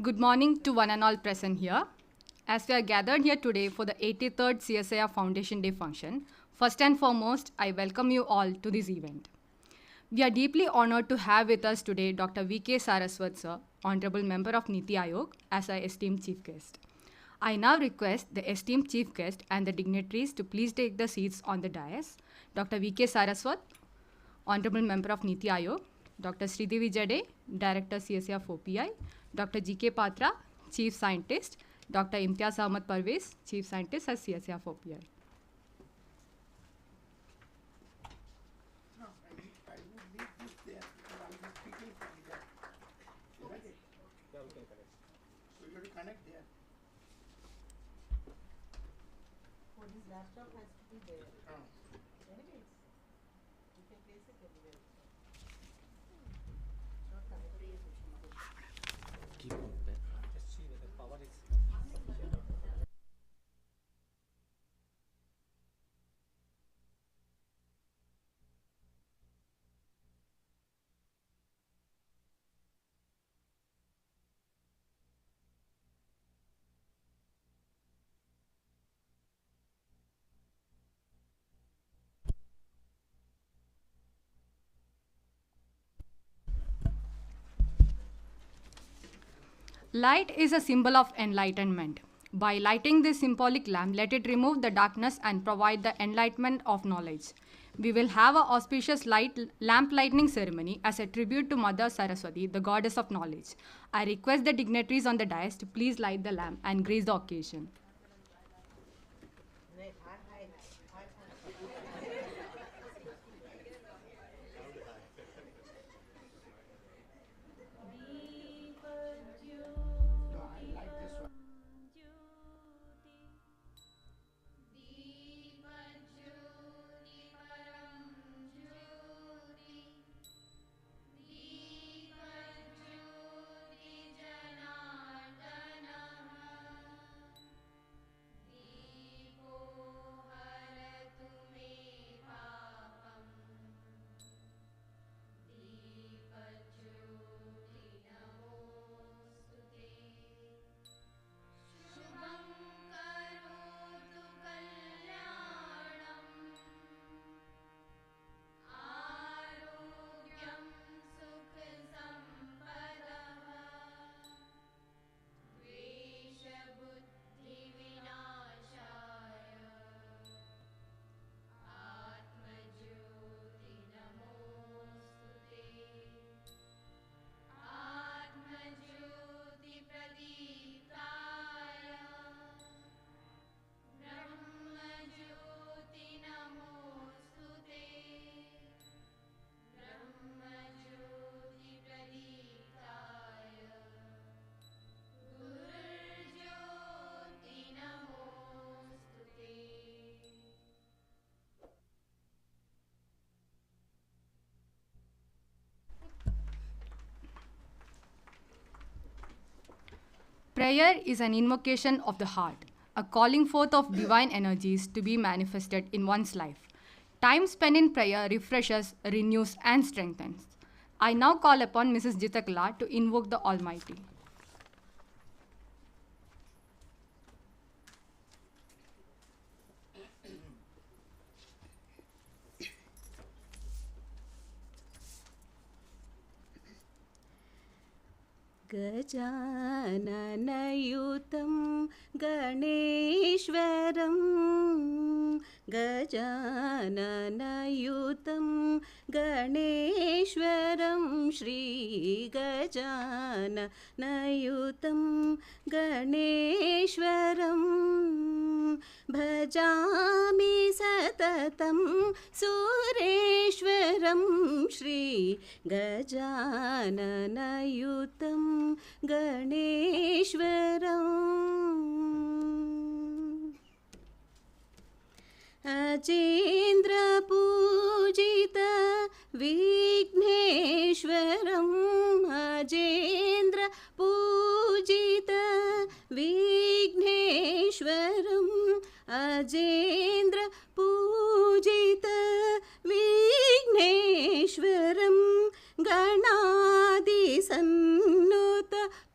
Good morning to one and all present here. As we are gathered here today for the 83rd CSIR Foundation Day function, first and foremost, I welcome you all to this event. We are deeply honored to have with us today Dr. V.K. Saraswat sir, Honorable Member of Niti Aayog, as our esteemed Chief Guest. I now request the esteemed Chief Guest and the dignitaries to please take the seats on the dais. Dr. V.K. Saraswat, Honorable Member of Niti Aayog, Dr. Sridevi Jade, Director CSIR-4PI, Dr. G.K. Patra, Chief Scientist, Dr. Imtiaz Ahmad Parvez, Chief Scientist at CSIR-4PI. Laptop has to be there. Anyways, you can place it anywhere. Not connected. Keep on that. Just see whether power is sufficient. Light is a symbol of enlightenment. By lighting this symbolic lamp, let it remove the darkness and provide the enlightenment of knowledge. We will have an auspicious lamp lighting ceremony as a tribute to Mother Saraswati, the goddess of knowledge. I request the dignitaries on the dais to please light the lamp and grace the occasion. Prayer is an invocation of the heart, a calling forth of divine energies to be manifested in one's life. Time spent in prayer refreshes, renews, and strengthens. I now call upon Mrs. Jitakala to invoke the Almighty. गजाननयुतं गणेश्वरं गजाननयुतं गणेश्वरं श्रीगजाननयुतं गणेश्वरं भजामि सततं सुरेश्वरं श्रीगजाननयुतं गणेश्वरम् अजेन्द्रपूजित विघ्नेश्वरम् अजेन्द्रपूजित विघ्नेश्वरम् अजेन्द्रपूजित विघ्नेश्वरम् गणादिसन्नुत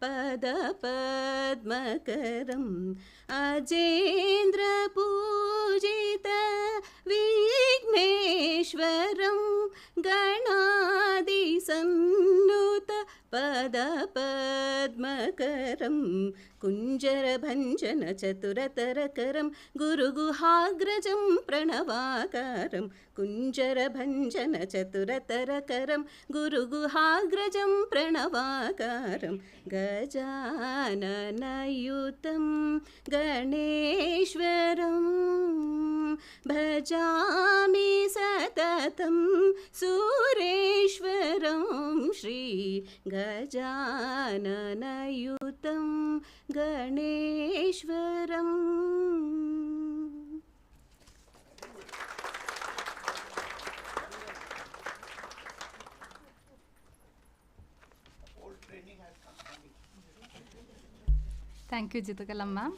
पद पदपद्मकरम् अजेन्द्रपूजित विघ्नेश्वरं गणादिसन्नुत पदपद्मकरं कुञ्जरभञ्जनचतुरतरकरं गुरुगुहाग्रजं प्रणवाकारं कुञ्जरभञ्जनचतुरतरकरं गुरुगुहाग्रजं प्रणवाकारं गजाननयुतं गणेश्वरं भजामि सततं सुरेश्वरं Shri गजाननयुतं गणेश्वरम्. Thank you, Jitakalam ma'am.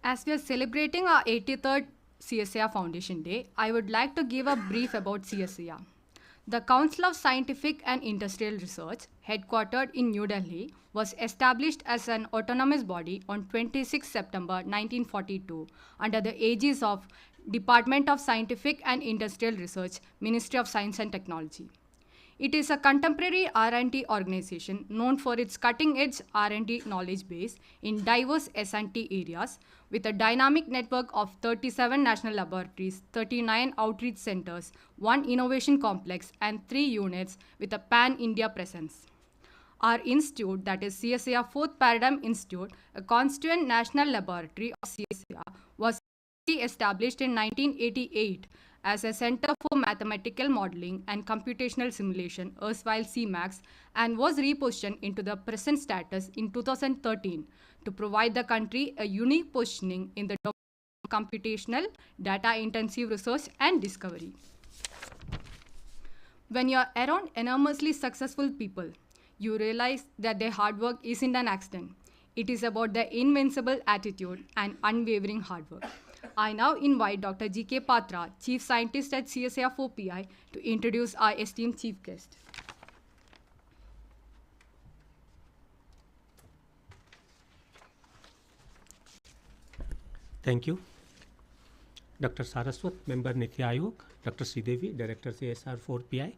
As we are celebrating our 83rd CSIR Foundation Day, I would like to give a brief about CSIR. The Council of Scientific and Industrial Research, headquartered in New Delhi, was established as an autonomous body on 26 September 1942 under the aegis of Department of Scientific and Industrial Research, Ministry of Science and Technology. It is a contemporary R&D organization known for its cutting-edge R&D knowledge base in diverse S&T areas with a dynamic network of 37 national laboratories, 39 outreach centers, 1 innovation complex, and 3 units with a pan-India presence. Our institute, that is CSIR 4th Paradigm Institute, a constituent national laboratory of CSIR, was established in 1988 as a Center for Mathematical Modeling and Computational Simulation, erstwhile CMAX, and was repositioned into the present status in 2013 to provide the country a unique positioning in the domain of computational, data-intensive research and discovery. When you are around enormously successful people, you realize that their hard work isn't an accident. It is about their invincible attitude and unwavering hard work. I now invite Dr. G.K. Patra, Chief Scientist at CSIR 4PI, to introduce our esteemed chief guest. Thank you. Dr. Saraswat, Member Niti Aayog, Dr. Sridevi, Director CSIR 4PI,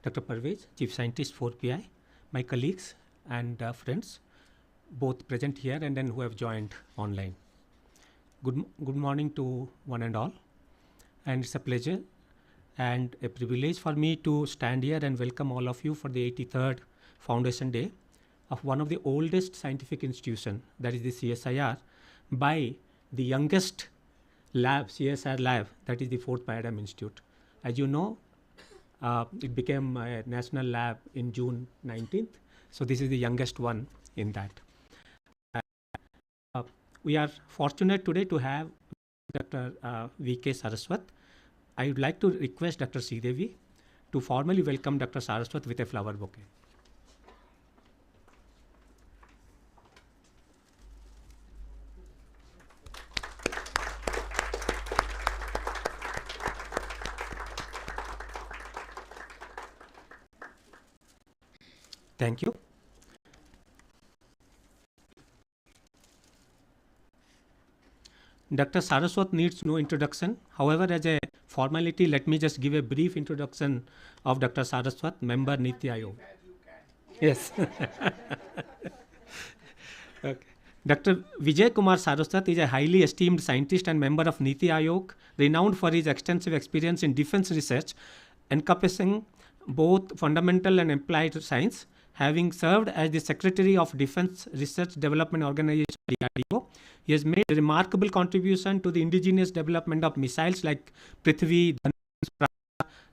Dr. Parvez, Chief Scientist 4PI, my colleagues and friends, both present here and then who have joined online. Good morning to one and all, and it's a pleasure and a privilege for me to stand here and welcome all of you for the 83rd Foundation Day of one of the oldest scientific institution, that is the CSIR, by the youngest lab, CSIR lab, that is the 4th Paradigm Institute. As you know, it became a national lab in June 19th, so this is the youngest one in that. We are fortunate today to have Dr. V.K. Saraswat. I would like to request Dr. Sridevi to formally welcome Dr. Saraswat with a flower bouquet. Thank you. Dr. Saraswat needs no introduction. However, as a formality, let me just give a brief introduction of Dr. Saraswat, Member Niti Aayog. Yes. Okay. Dr. Vijay Kumar Saraswat is a highly esteemed scientist and member of Niti Aayog, renowned for his extensive experience in defense research, encompassing both fundamental and applied science. Having served as the Secretary of Defense Research Development Organization, DRDO, he has made a remarkable contribution to the indigenous development of missiles like Prithvi, Dhanush,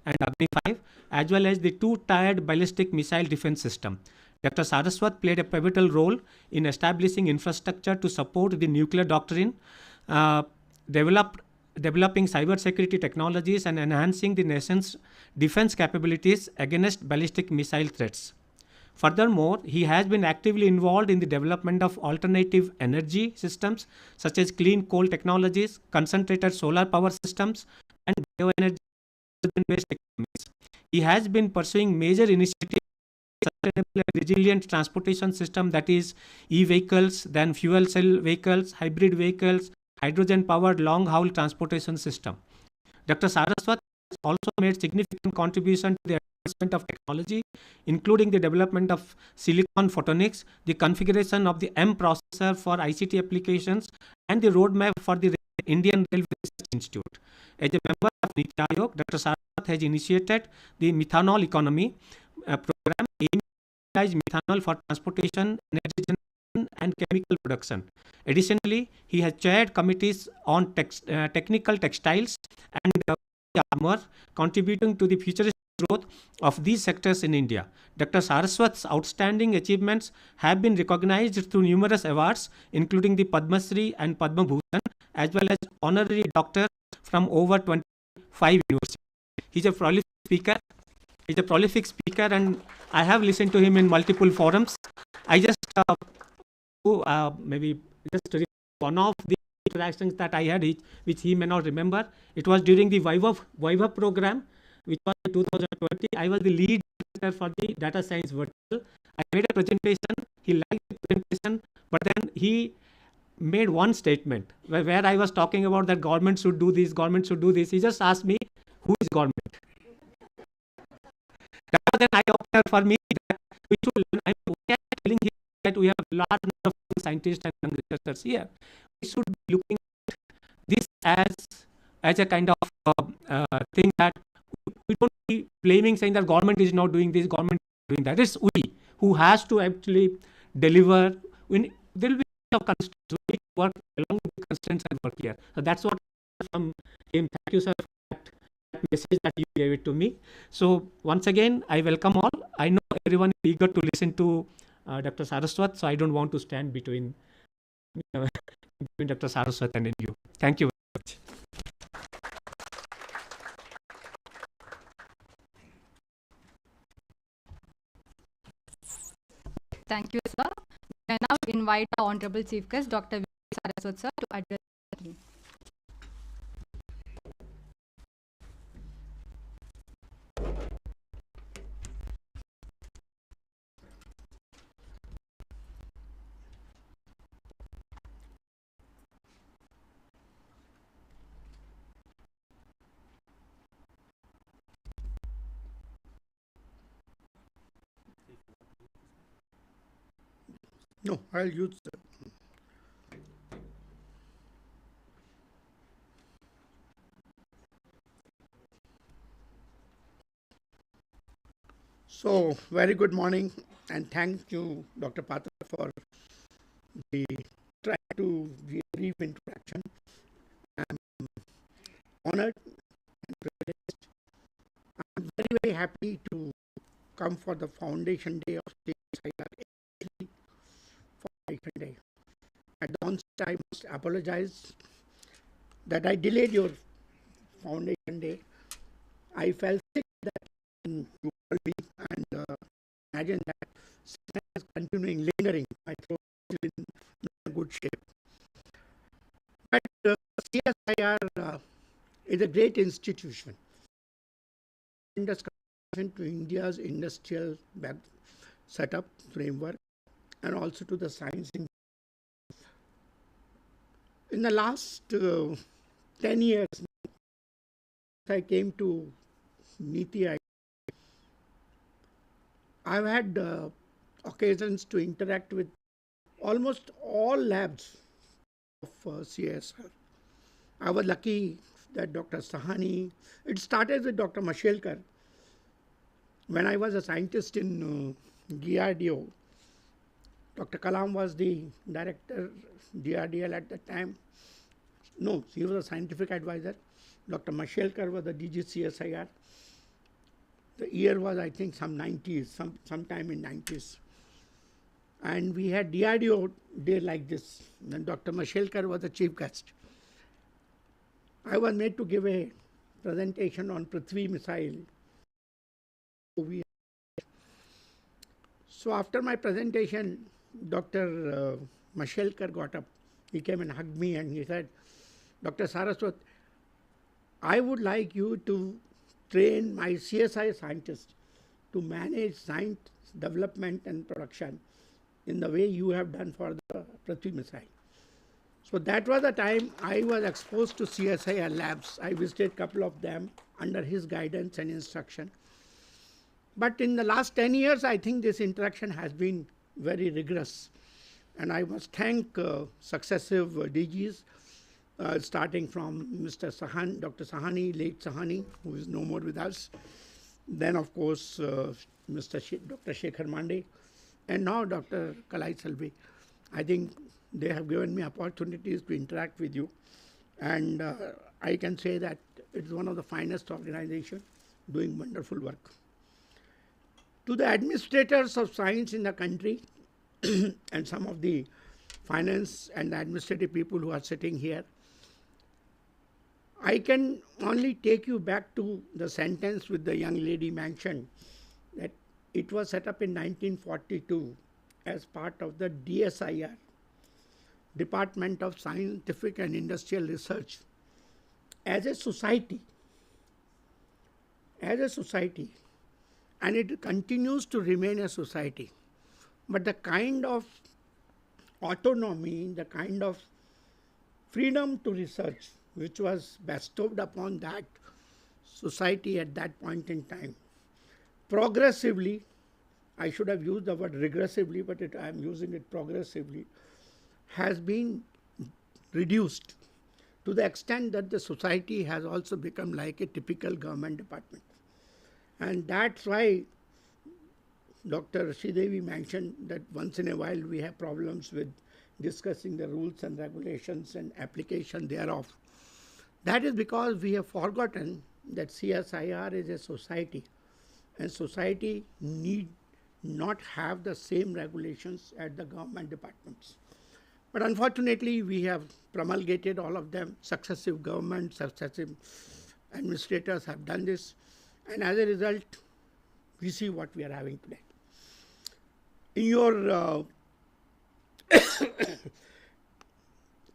and Agni 5, as well as the two-tiered ballistic missile defense system. Dr. Saraswat played a pivotal role in establishing infrastructure to support the nuclear doctrine, developing cybersecurity technologies, and enhancing the nation's defense capabilities against ballistic missile threats. Furthermore, he has been actively involved in the development of alternative energy systems such as clean coal technologies, concentrated solar power systems, and bioenergy-based economies. He has been pursuing major initiatives sustainable and resilient transportation system, that is e-vehicles, then fuel cell vehicles, hybrid vehicles, hydrogen-powered long-haul transportation system. Dr. Saraswat has also made significant contribution to the advancement of technology, including the development of silicon photonics, the configuration of the M processor for ICT applications, and the roadmap for the Indian Railway Research Institute. As a member of Niti Aayog, Dr. Saraswat has initiated the methanol economy program aiming to utilize methanol for transportation, energy generation, and chemical production. Additionally, he has chaired committees on technical textiles and armor, contributing to the futuristic growth of these sectors in India. Dr. Saraswat's outstanding achievements have been recognized through numerous awards, including the Padma Shri and Padma Bhushan, as well as honorary doctors from over 25 universities. He's a prolific speaker, and I have listened to him in multiple forums. I just maybe just one of the interactions that I had, which he may not remember. It was during the Viva program, which was in 2020. I was the lead for the data science vertical. I made a presentation. He liked the presentation, but then he made one statement where I was talking about that government should do this, government should do this. He just asked me, who is government? That was an eye-opener for me that we should learn. I'm telling him that we have a large number of scientists and young researchers here. We should be looking at this as a kind of thing that we don't be blaming, saying that government is not doing this, government is doing that. It's we who has to actually deliver. There will be of constraints. We need to work along with the constraints and work here. So that's what from him. Thank you, sir, for that message that you gave it to me. So once again, I welcome all. I know everyone is eager to listen to Dr. Saraswat, so I don't want to stand between Dr. Saraswat and you. Thank you very much. Thank you, sir. I now invite our Honorable Chief Guest, Dr. Saraswat, sir, to address the meeting. No, I'll use So, very good morning, and thank you, Dr. Patra, for the try to brief introduction. I'm honored and privileged. I'm very happy to come for the Foundation Day of CSIR Foundation Day. At the onset, I must apologize that I delayed your Foundation Day. I felt sick that you called me, and imagine that sickness is continuing, lingering. My throat is in not good shape. But CSIR is a great institution. To India's industrial setup framework, and also to the science. In the last 10 years, I came to Niti Aayog. I've had occasions to interact with almost all labs of CSIR. I was lucky that Dr. Sahani, it started with Dr. Mashelkar. When I was a scientist in DRDO, Dr. Kalam was the director, DRDL at the time. No, he was a scientific advisor. Dr. Mashelkar was the DG CSIR. The year was, I think, some 90s, sometime in 90s. And we had DRDO day like this. Then Dr. Mashelkar was the chief guest. I was made to give a presentation on Prithvi missile. So after my presentation, Dr. Mashelkar got up. He came and hugged me and he said, Dr. Saraswat, I would like you to train my CSI scientists to manage development and production in the way you have done for the Prithvi missile. So that was the time I was exposed to CSIR labs. I visited a couple of them under his guidance and instruction. But in the last 10 years, I think this interaction has been very rigorous. And I must thank successive DGs, starting from Mr. Sahan, Dr. Sahani, late Sahani, who is no more with us. Then, of course, Dr. Shekhar Mande, and now Dr. Kalai Salvi. I think they have given me opportunities to interact with you. And I can say that it's one of the finest organizations doing wonderful work. To the administrators of science in the country and some of the finance and administrative people who are sitting here, I can only take you back to the sentence with the young lady mentioned, that it was set up in 1942 as part of the DSIR, Department of Scientific and Industrial Research, as a society, and it continues to remain a society. But the kind of autonomy, the kind of freedom to research which was bestowed upon that society at that point in time, progressively, I should have used the word regressively, but I am using it progressively, has been reduced to the extent that the society has also become like a typical government department. And that's why Dr. Sridevi mentioned that once in a while we have problems with discussing the rules and regulations and application thereof. That is because we have forgotten that CSIR is a society, and society need not have the same regulations at the government departments. But unfortunately, we have promulgated all of them. Successive governments, successive administrators have done this, and as a result, we see what we are having today. In your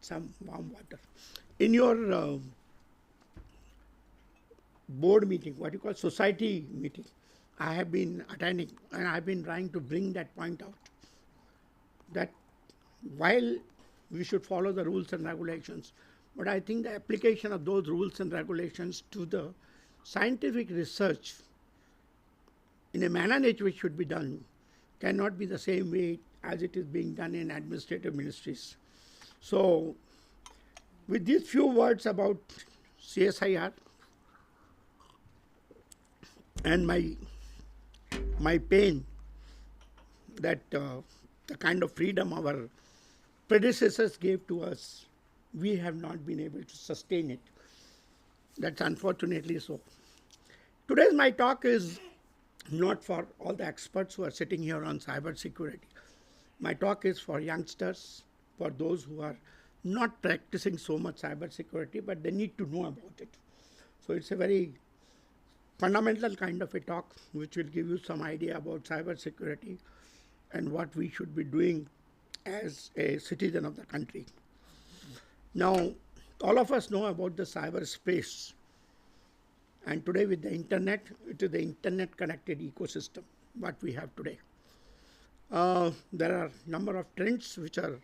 some warm water. In your board meeting, what you call society meeting, I have been attending, and I have been trying to bring that point out, that while we should follow the rules and regulations, but I think the application of those rules and regulations to the scientific research in a manner in which should be done cannot be the same way as it is being done in administrative ministries. So, with these few words about CSIR and my pain that the kind of freedom our predecessors gave to us, we have not been able to sustain it. That's unfortunately so. Today's my talk is not for all the experts who are sitting here on cyber security. My talk is for youngsters, for those who are not practicing so much cyber security, but they need to know about it. So it's a very fundamental kind of a talk which will give you some idea about cyber security and what we should be doing as a citizen of the country. Now, all of us know about the cyberspace. And today with the internet, it is the internet connected ecosystem, what we have today. There are a number of trends which are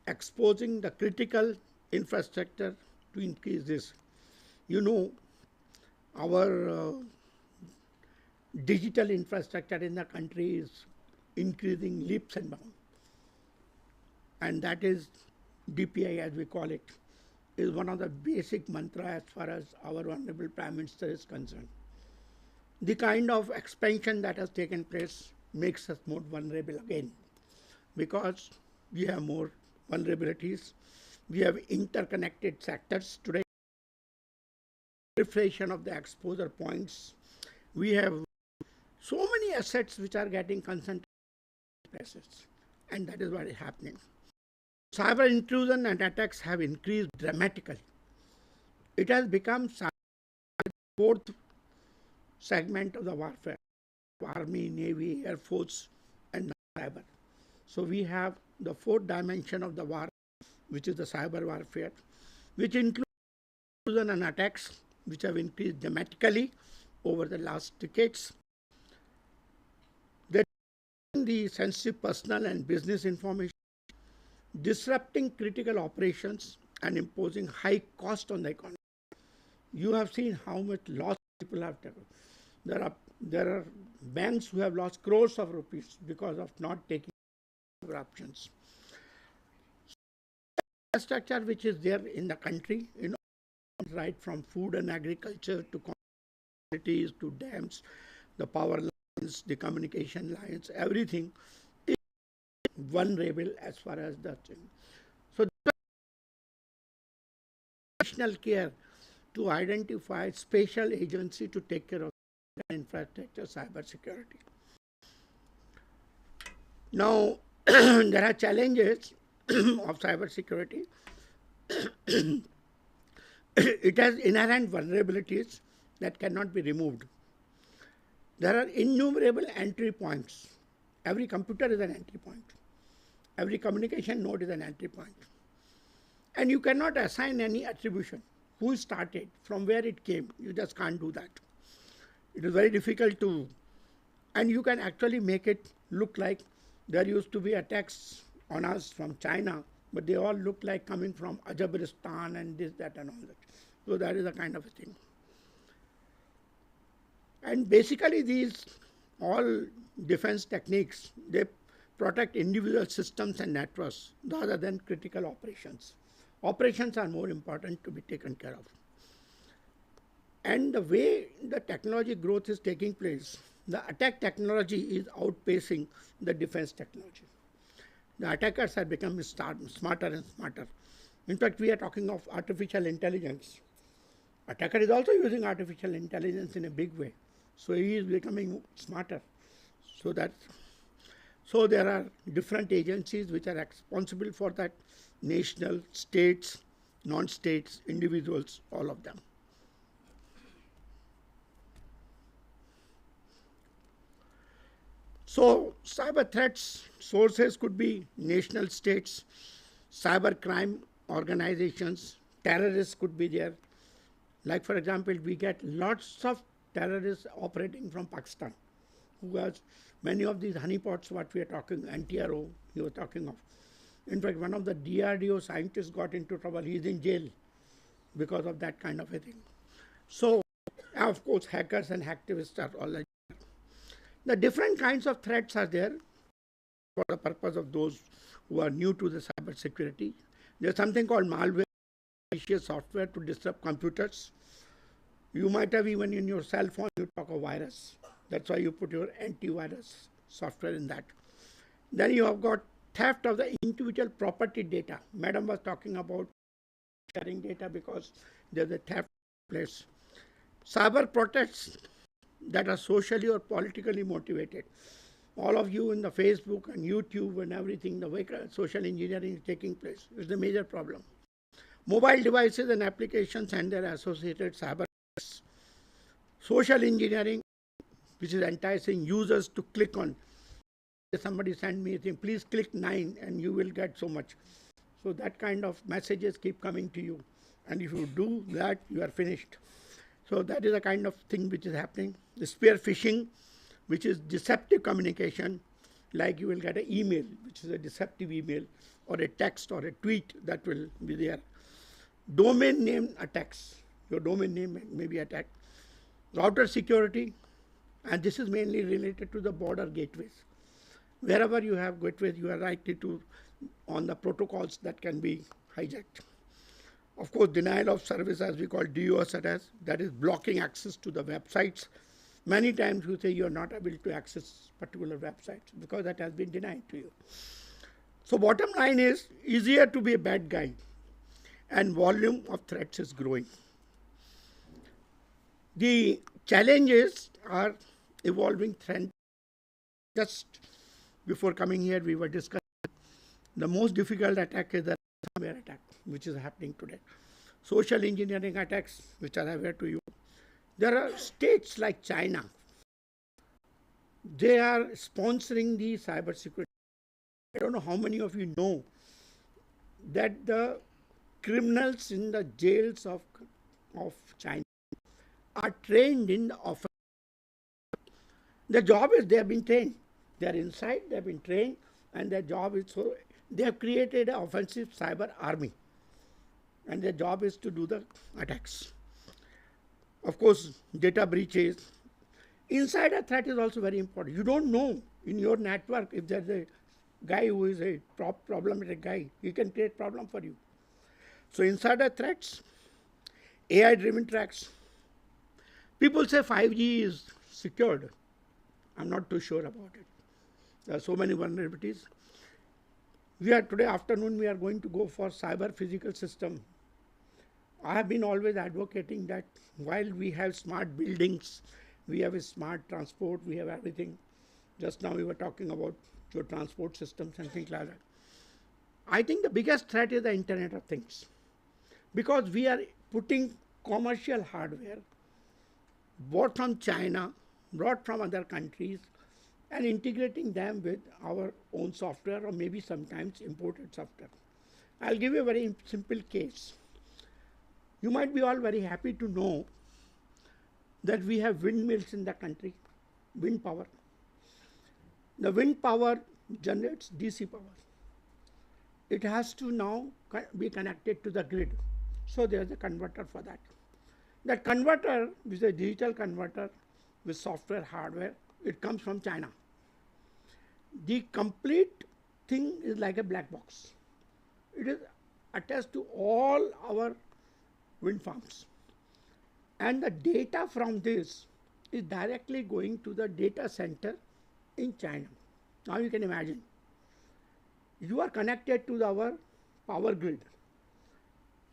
exposing the critical infrastructure to increase this. You know, our digital infrastructure in the country is increasing leaps and bounds. And that is DPI, as we call it, is one of the basic mantra as far as our Honorable Prime Minister is concerned. The kind of expansion that has taken place makes us more vulnerable again, because we have more vulnerabilities. We have interconnected sectors today, proliferation of the exposure points. We have so many assets which are getting concentrated in places, and that is what is happening. Cyber intrusion and attacks have increased dramatically. It has become the fourth segment of the warfare: Army, Navy, Air Force, and cyber. So we have the fourth dimension of the war, which is the cyber warfare, which includes intrusion and attacks, which have increased dramatically over the last decades. stealing the sensitive personal and business information, disrupting critical operations, and imposing high cost on the economy. You have seen how much loss people have taken. There are banks who have lost crores of rupees because of not taking corruptions. Infrastructure which is there in the country, right from food and agriculture to communities to dams, the power lines, the communication lines, everything is vulnerable as far as that thing. So additional care to identify special agency to take care of infrastructure cyber security. Now there are challenges of cyber security. It has inherent vulnerabilities that cannot be removed. There are innumerable entry points. Every computer is an entry point. Every communication node is an entry point. And you cannot assign any attribution. Who started, from where it came, you just can't do that. It is very difficult to, and you can actually make it look like there used to be attacks on us from China, but they all look like coming from Azerbaijan and this, that, and all that. So that is a kind of a thing. And basically these all defense techniques, they protect individual systems and networks rather than critical operations. Operations are more important to be taken care of. And the way the technology growth is taking place, the attack technology is outpacing the defense technology. The attackers are becoming smarter and smarter. In fact, we are talking of artificial intelligence. Attacker is also using artificial intelligence in a big way. So he is becoming smarter. So there are different agencies which are responsible for that: national, states, non-states, individuals, all of them. So cyber threats sources could be national states, cyber crime organizations, terrorists could be there. Like for example, we get lots of terrorists operating from Pakistan, who has many of these honeypots, what we are talking, NTRO, he was talking of. In fact, one of the DRDO scientists got into trouble. He is in jail because of that kind of a thing. So, of course, hackers and hacktivists are all like that. The different kinds of threats are there for the purpose of those who are new to the cyber security. There's something called malware, malicious software to disrupt computers. You might have even in your cell phone, you talk of virus. That's why you put your antivirus software in that. Then you have got theft of the individual property data. Madam was talking about sharing data because there's a theft place. Cyber protests that are socially or politically motivated. All of you in the Facebook and YouTube and everything, the way social engineering is taking place is the major problem. Mobile devices and applications and their associated cyber threats. Social engineering, which is enticing users to click on. Somebody sent me a thing, please click 9 and you will get so much. So that kind of messages keep coming to you. And if you do that, you are finished. So that is a kind of thing which is happening. The spear phishing, which is deceptive communication, like you will get an email, which is a deceptive email, or a text or a tweet that will be there. Domain name attacks. Your domain name may be attacked. Router security, and this is mainly related to the border gateways. Wherever you have gateways, you are likely to on the protocols that can be hijacked. Of course, denial of service, as we call DOS attacks, that is blocking access to the websites. Many times you say you are not able to access particular websites because that has been denied to you. So bottom line is, easier to be a bad guy, and volume of threats is growing. The challenges are evolving trend. Just before coming here, we were discussing the most difficult attack is the ransomware attack, which is happening today. Social engineering attacks, which are aware to you. There are states like China. They are sponsoring the cyber security. I don't know how many of you know that the criminals in the jails of China are trained in the offense. The job is they have been trained. They are inside, they have been trained, and their job is so, they have created an offensive cyber army. And their job is to do the attacks. Of course, data breaches. Insider threat is also very important. You don't know in your network if there's a guy who is a problematic guy. He can create problem for you. So insider threats, AI-driven threats. People say 5G is secured. I'm not too sure about it. There are so many vulnerabilities. Today afternoon, we are going to go for cyber physical system. I have been always advocating that while we have smart buildings, we have a smart transport, we have everything. Just now we were talking about your transport systems and things like that. I think the biggest threat is the Internet of Things, because we are putting commercial hardware bought from China, brought from other countries, and integrating them with our own software or maybe sometimes imported software. I'll give you a very simple case. You might be all very happy to know that we have windmills in the country, wind power. The wind power generates DC power. It has to now be connected to the grid. So there's a converter for that. That converter is a digital converter with software, hardware. It comes from China. The complete thing is like a black box. It is attached to all our wind farms. And the data from this is directly going to the data center in China. Now you can imagine. You are connected to our power grid.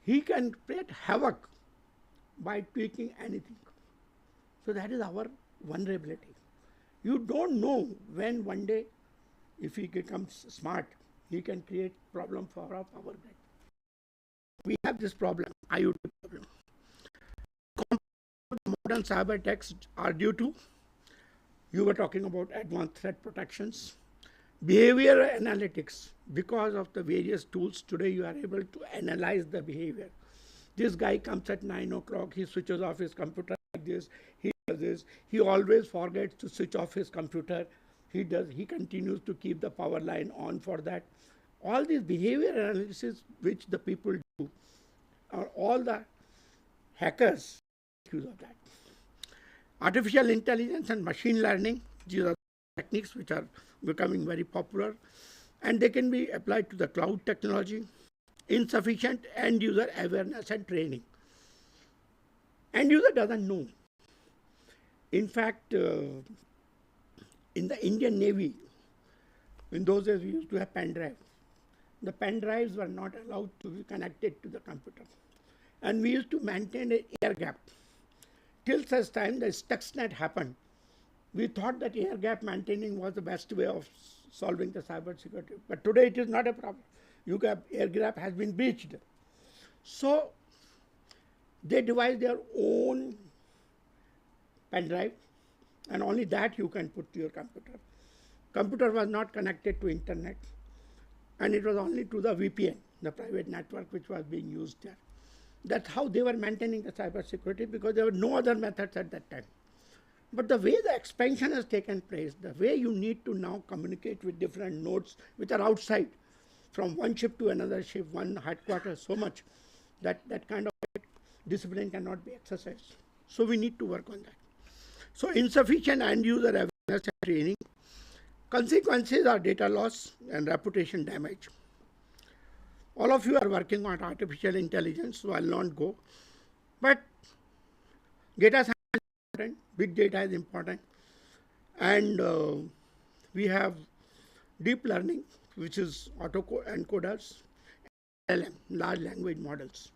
He can create havoc by tweaking anything. So that is our vulnerability. You don't know when one day, if he becomes smart, he can create problem for our power grid. We have this problem, IoT problem. Modern cyber attacks are due to, you were talking about advanced threat protections, behavior analytics. Because of the various tools today, you are able to analyze the behavior. This guy comes at 9 o'clock, he switches off his computer like this, he does this, he always forgets to switch off his computer, he continues to keep the power line on for that. All these behavior analysis which the people do, are all the hackers use of that. Artificial intelligence and machine learning, these are techniques which are becoming very popular, and they can be applied to the cloud technology. Insufficient end user awareness and training. End user doesn't know. In fact, in the Indian Navy, in those days we used to have pen drive. The pen drives were not allowed to be connected to the computer. And we used to maintain an air gap. Till such time the Stuxnet happened, we thought that air gap maintaining was the best way of solving the cyber security. But today it is not a problem. Air gap has been breached. So they devised their own pen drive, and only that you can put to your computer. Computer was not connected to internet, and it was only to the VPN, the private network which was being used there. That's how they were maintaining the cyber security, because there were no other methods at that time. But the way the expansion has taken place, the way you need to now communicate with different nodes which are outside, from one ship to another ship, one headquarters, so much that that kind of discipline cannot be exercised. So we need to work on that. So insufficient end user awareness and training. Consequences are data loss and reputation damage. All of you are working on artificial intelligence, so I'll not go. But data science is important, big data is important, and we have deep learning, which is autoencoders, LLM, large language models.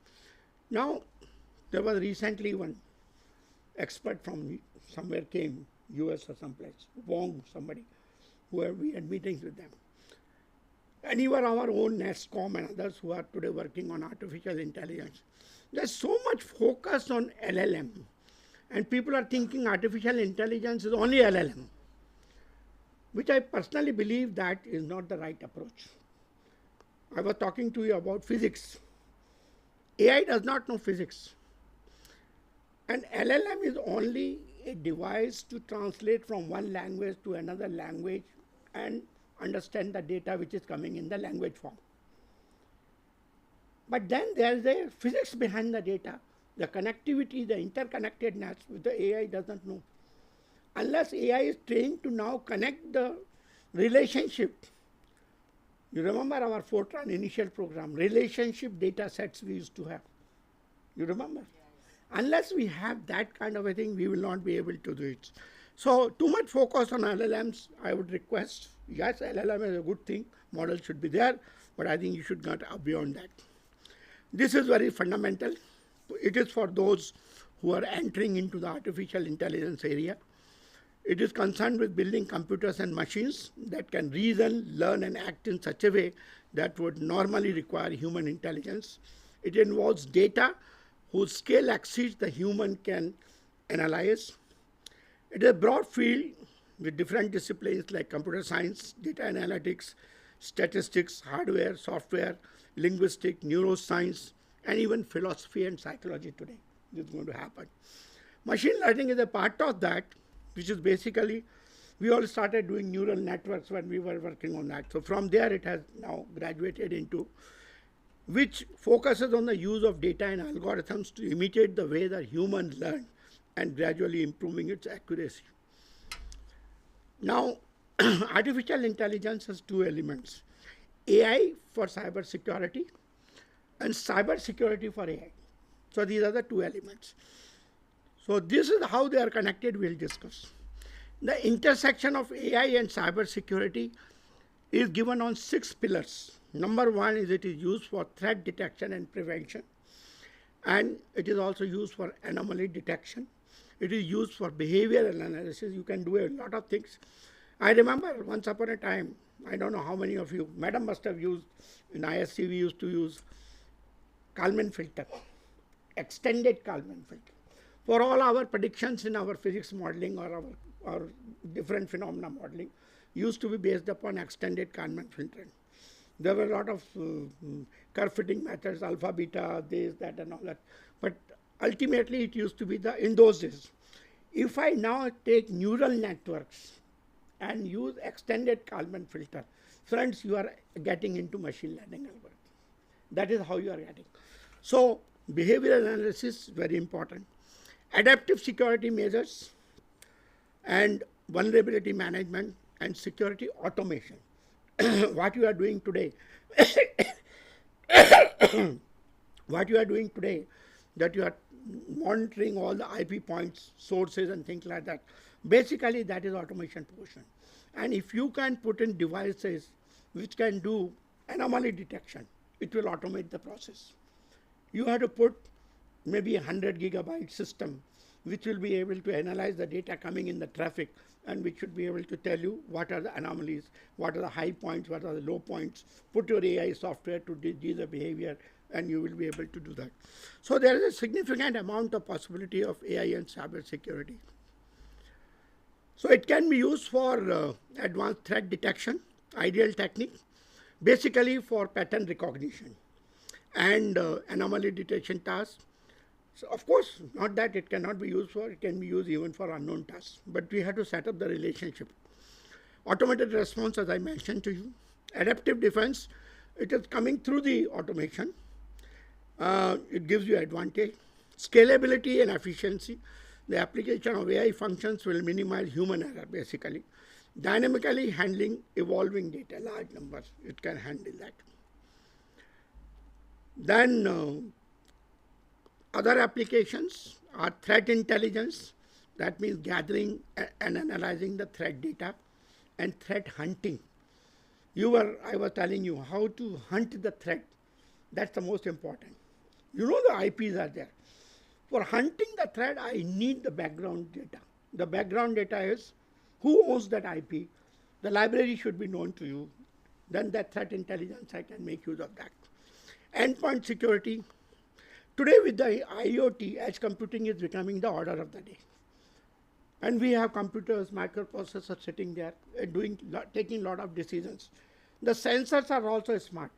Now, there was recently one expert from somewhere came, US or someplace, Wong, somebody, where we had meetings with them. And even our own NESCOM and others who are today working on artificial intelligence. There's so much focus on LLM, and people are thinking artificial intelligence is only LLM, which I personally believe that is not the right approach. I was talking to you about physics. AI does not know physics. And LLM is only a device to translate from one language to another language and understand the data which is coming in the language form. But then there is a physics behind the data, the connectivity, the interconnectedness which the AI doesn't know. Unless AI is trained to now connect the relationship. You remember our Fortran initial program, relationship data sets we used to have. You remember? Unless we have that kind of a thing, we will not be able to do it. So too much focus on LLMs, I would request. Yes, LLM is a good thing, model should be there, but I think you should not go beyond that. This is very fundamental. It is for those who are entering into the artificial intelligence area. It is concerned with building computers and machines that can reason, learn, and act in such a way that would normally require human intelligence. It involves data whose scale exceeds the human can analyze. It is a broad field with different disciplines like computer science, data analytics, statistics, hardware, software, linguistics, neuroscience, and even philosophy and psychology today. This is going to happen. Machine learning is a part of that, which is basically, we all started doing neural networks when we were working on that. So from there, it has now graduated into, which focuses on the use of data and algorithms to imitate the way the human learn and gradually improving its accuracy. Now, artificial intelligence has two elements, AI for cyber security and cyber security for AI. So these are the two elements. So this is how they are connected, we'll discuss. The intersection of AI and cyber security is given on 6 pillars. Number 1 is it is used for threat detection and prevention. And it is also used for anomaly detection. It is used for behavioral analysis. You can do a lot of things. I remember once upon a time, I don't know how many of you, madam must have used, in ISC we used to use Kalman filter, extended Kalman filter. For all our predictions in our physics modeling or our different phenomena modeling used to be based upon extended Kalman filter. There were a lot of curve fitting methods, alpha, beta, this, that, and all that. But ultimately, it used to be in those days. If I now take neural networks and use extended Kalman filter, friends, you are getting into machine learning algorithm. That is how you are getting. So behavioral analysis is very important. Adaptive security measures and vulnerability management and security automation. What you are doing today, that you are monitoring all the IP points, sources and things like that. Basically, that is automation portion. And if you can put in devices which can do anomaly detection, it will automate the process. You have to put maybe 100 gigabyte system which will be able to analyze the data coming in the traffic and which should be able to tell you what are the anomalies, what are the high points, what are the low points. Put your AI software to do the behavior and you will be able to do that. So there is a significant amount of possibility of AI and cyber security. So it can be used for advanced threat detection, ideal technique, basically for pattern recognition and anomaly detection tasks. So of course, not that it cannot be used for, it can be used even for unknown tasks, but we have to set up the relationship. Automated response, as I mentioned to you. Adaptive defense, it is coming through the automation. It gives you advantage. Scalability and efficiency. The application of AI functions will minimize human error, basically. Dynamically handling evolving data, large numbers, it can handle that. Then other applications are threat intelligence, that means gathering and analyzing the threat data, and threat hunting. I was telling you how to hunt the threat. That's the most important. You know the IPs are there. For hunting the threat, I need the background data. The background data is who owns that IP. The library should be known to you. Then that threat intelligence, I can make use of that. Endpoint security. Today with the IoT, edge computing is becoming the order of the day. And we have computers, microprocessors sitting there, taking a lot of decisions. The sensors are also smart.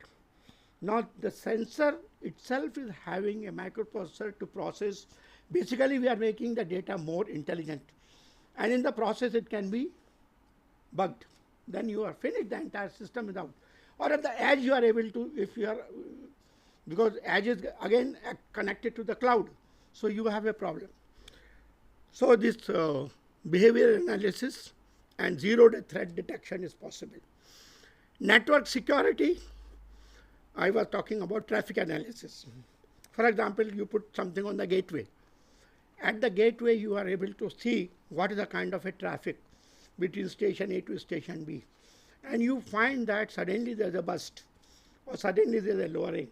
Now the sensor itself is having a microprocessor to process. Basically, we are making the data more intelligent. And in the process, it can be bugged. then you are finished, the entire system is out. Or at the edge you are able to, if you are, because edge is again connected to the cloud, so you have a problem. So this behavior analysis and zero-day threat detection is possible. Network security, I was talking about traffic analysis. For example, you put something on the gateway. At the gateway, you are able to see what is the kind of a traffic between station A to station B. And you find that suddenly there's a burst or suddenly there's a lowering.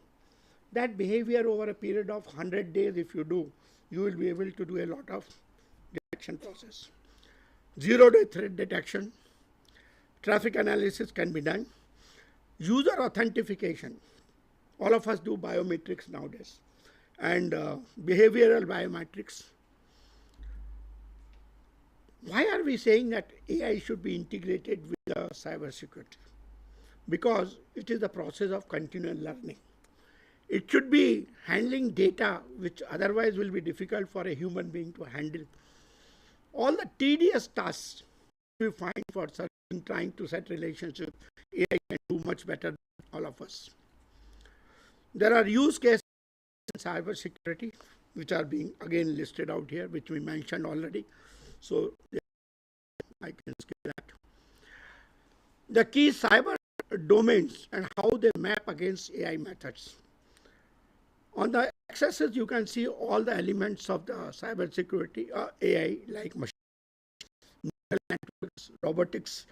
That behavior over a period of 100 days, if you do, you will be able to do a lot of detection process. Zero-day threat detection, traffic analysis can be done. User authentication, all of us do biometrics nowadays, and behavioral biometrics. Why are we saying that AI should be integrated with cybersecurity? Because it is the process of continual learning. It should be handling data which otherwise will be difficult for a human being to handle. All the tedious tasks we find for trying to set relationships, AI can do much better than all of us. There are use cases in cybersecurity which are being again listed out here, which we mentioned already. So I can skip that. The key cyber domains and how they map against AI methods. On the axis, you can see all the elements of the cybersecurity AI, like machine networks, robotics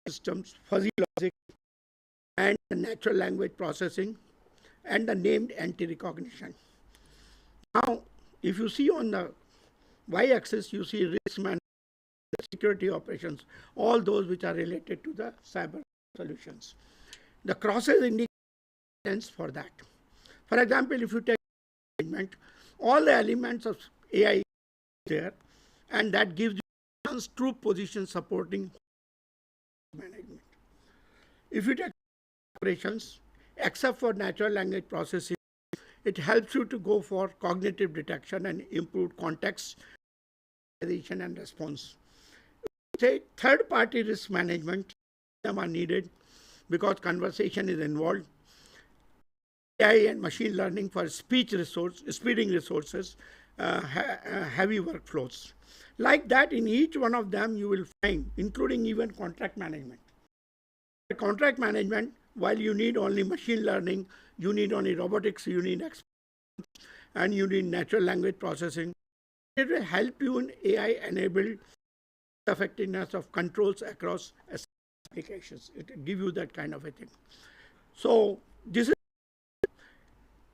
systems, fuzzy logic, and the natural language processing, and the named entity recognition. Now, if you see on the y-axis, you see risk management, security operations, all those which are related to the cyber solutions. The crosses indicate for that. For example, if you take management, all the elements of AI there, and that gives you true position supporting management. If you take operations, except for natural language processing, it helps you to go for cognitive detection and improved context and response. Say third-party risk management, them are needed because conversation is involved. AI and machine learning for speeding resources, heavy workflows. Like that, in each one of them, you will find, including even contract management. Contract management, while you need only machine learning, you need only robotics, you need and you need natural language processing. It will help you in AI-enabled effectiveness of controls across applications. It will give you that kind of a thing. So this is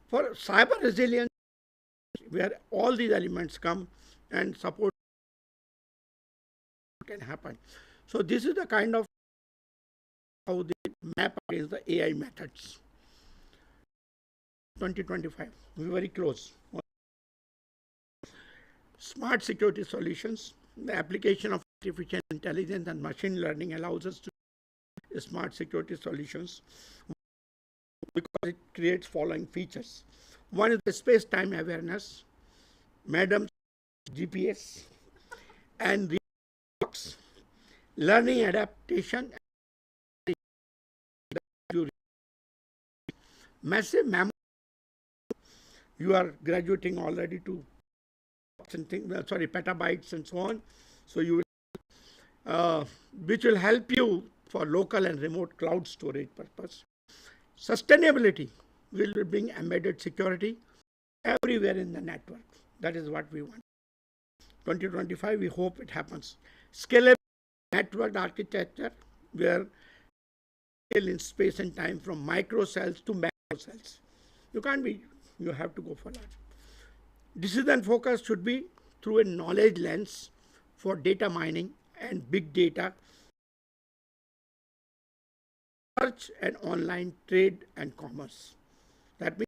for cyber resilience, where all these elements come and support can happen. So this is the kind of how they map against the AI methods. 2025, we're very close. Smart security solutions. The application of artificial intelligence and machine learning allows us to smart security solutions because it creates following features. One is the space-time awareness, Madam GPS, and learning adaptation, massive memory. You are graduating already to petabytes and so on. So you will, which will help you for local and remote cloud storage purpose. Sustainability will bring embedded security everywhere in the network. That is what we want. 2025, we hope it happens. Scalable network architecture, where in space and time from micro cells to macro cells. You can't be, you have to go for that. Decision focus should be through a knowledge lens for data mining and big data, search and online trade and commerce. That means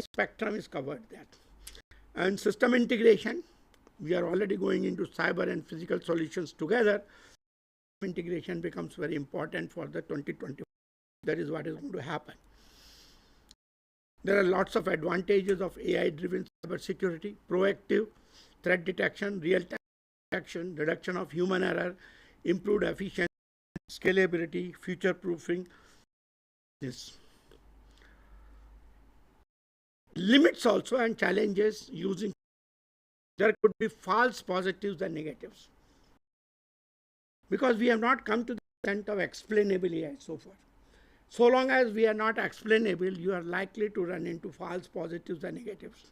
spectrum is covered that. And system integration, we are already going into cyber and physical solutions together. Integration becomes very important for the 2020. That is what is going to happen. There are lots of advantages of AI-driven cybersecurity: proactive threat detection, real-time detection, reduction of human error, improved efficiency, scalability, future proofing. This limits also and challenges using. There could be false positives and negatives because we have not come to the extent of explainable AI so far. So long as we are not explainable, you are likely to run into false positives and negatives.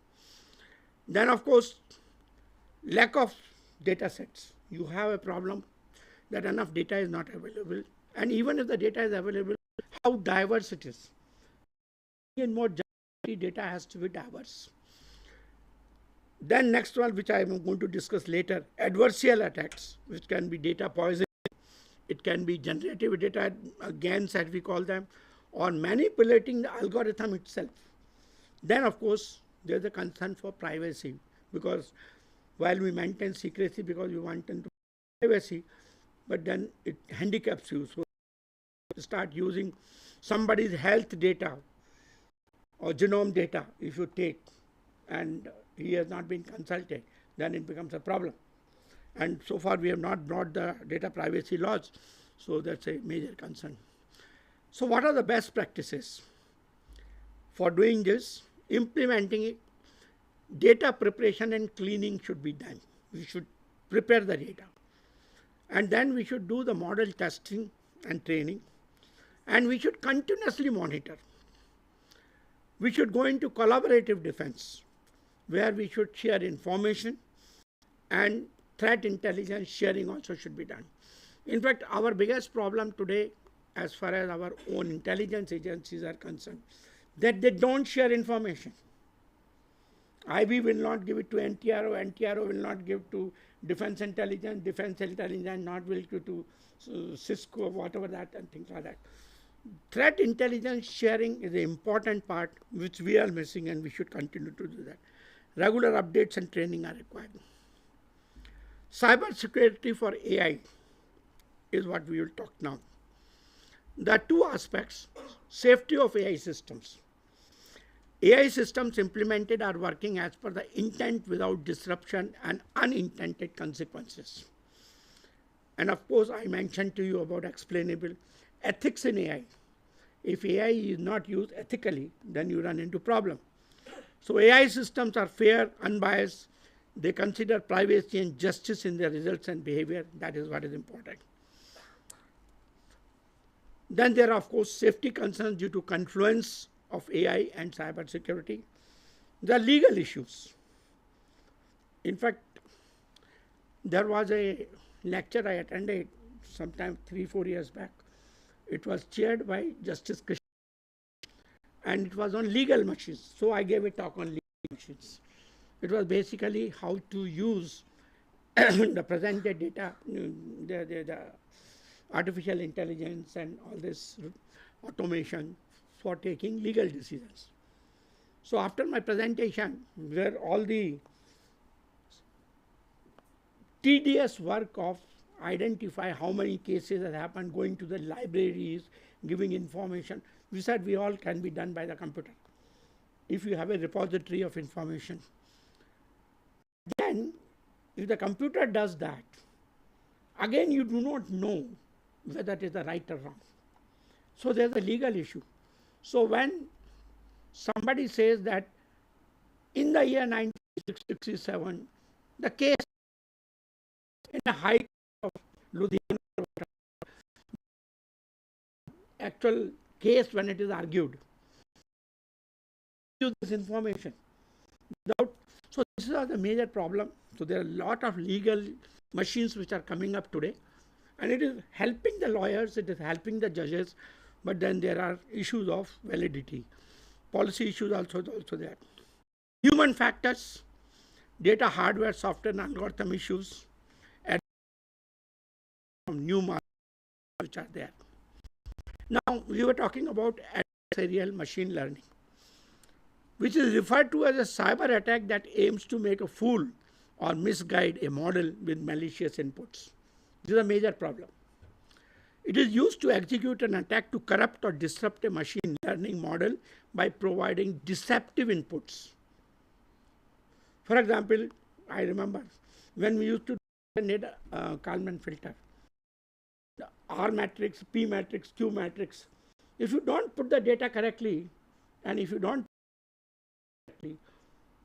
Then, of course, lack of data sets. You have a problem that enough data is not available. And even if the data is available, how diverse it is. In more data has to be diverse. Then next one, which I am going to discuss later, adversarial attacks, which can be data poisoning. It can be generative data gains, as we call them, or manipulating the algorithm itself. Then, of course, there's a concern for privacy, because while we maintain secrecy because we want them to privacy, but then it handicaps you. So you start using somebody's health data or genome data, if you take, and he has not been consulted, then it becomes a problem. And so far we have not brought the data privacy laws, so that's a major concern. So what are the best practices for doing this? Implementing it, data preparation and cleaning should be done. We should prepare the data, and then we should do the model testing and training, and we should continuously monitor. We should go into collaborative defense, where we should share information, and threat intelligence sharing also should be done. In fact, our biggest problem today, as far as our own intelligence agencies are concerned, that they don't share information. IB will not give it to NTRO, NTRO will not give to defense intelligence not will give to Cisco, whatever that, and things like that. Threat intelligence sharing is an important part which we are missing, and we should continue to do that. Regular updates and training are required. Cyber security for AI is what we will talk now. There are two aspects: safety of AI systems. AI systems implemented are working as per the intent without disruption and unintended consequences. And of course, I mentioned to you about explainable ethics in AI. If AI is not used ethically, then you run into problem. So AI systems are fair, unbiased. They consider privacy and justice in their results and behavior. That is what is important. Then there are, of course, safety concerns due to confluence of AI and cyber security. There are legal issues. In fact, there was a lecture I attended sometime 3-4 years back. It was chaired by Justice Krishna, and it was on legal machines. So I gave a talk on legal machines. It was basically how to use the presented data, the artificial intelligence and all this automation for taking legal decisions. So after my presentation, where all the tedious work of identify how many cases have happened, going to the libraries, giving information, we said we all can be done by the computer. If you have a repository of information, then if the computer does that, again you do not know whether it is the right or wrong. So there's a legal issue. So when somebody says that in the year 1967, the case in the height of Ludhiana, actual case when it is argued, use this information without. So this is the major problem. So there are a lot of legal machines which are coming up today, and it is helping the lawyers, it is helping the judges, but then there are issues of validity. Policy issues also there. Human factors, data, hardware, software, and algorithm issues, and new markets which are there. Now, we were talking about adversarial machine learning, which is referred to as a cyber attack that aims to make a fool or misguide a model with malicious inputs. This is a major problem. It is used to execute an attack to corrupt or disrupt a machine learning model by providing deceptive inputs. For example, I remember when we used to need a Kalman filter. R matrix, P matrix, Q matrix. If you don't put the data correctly, and if you don't correctly,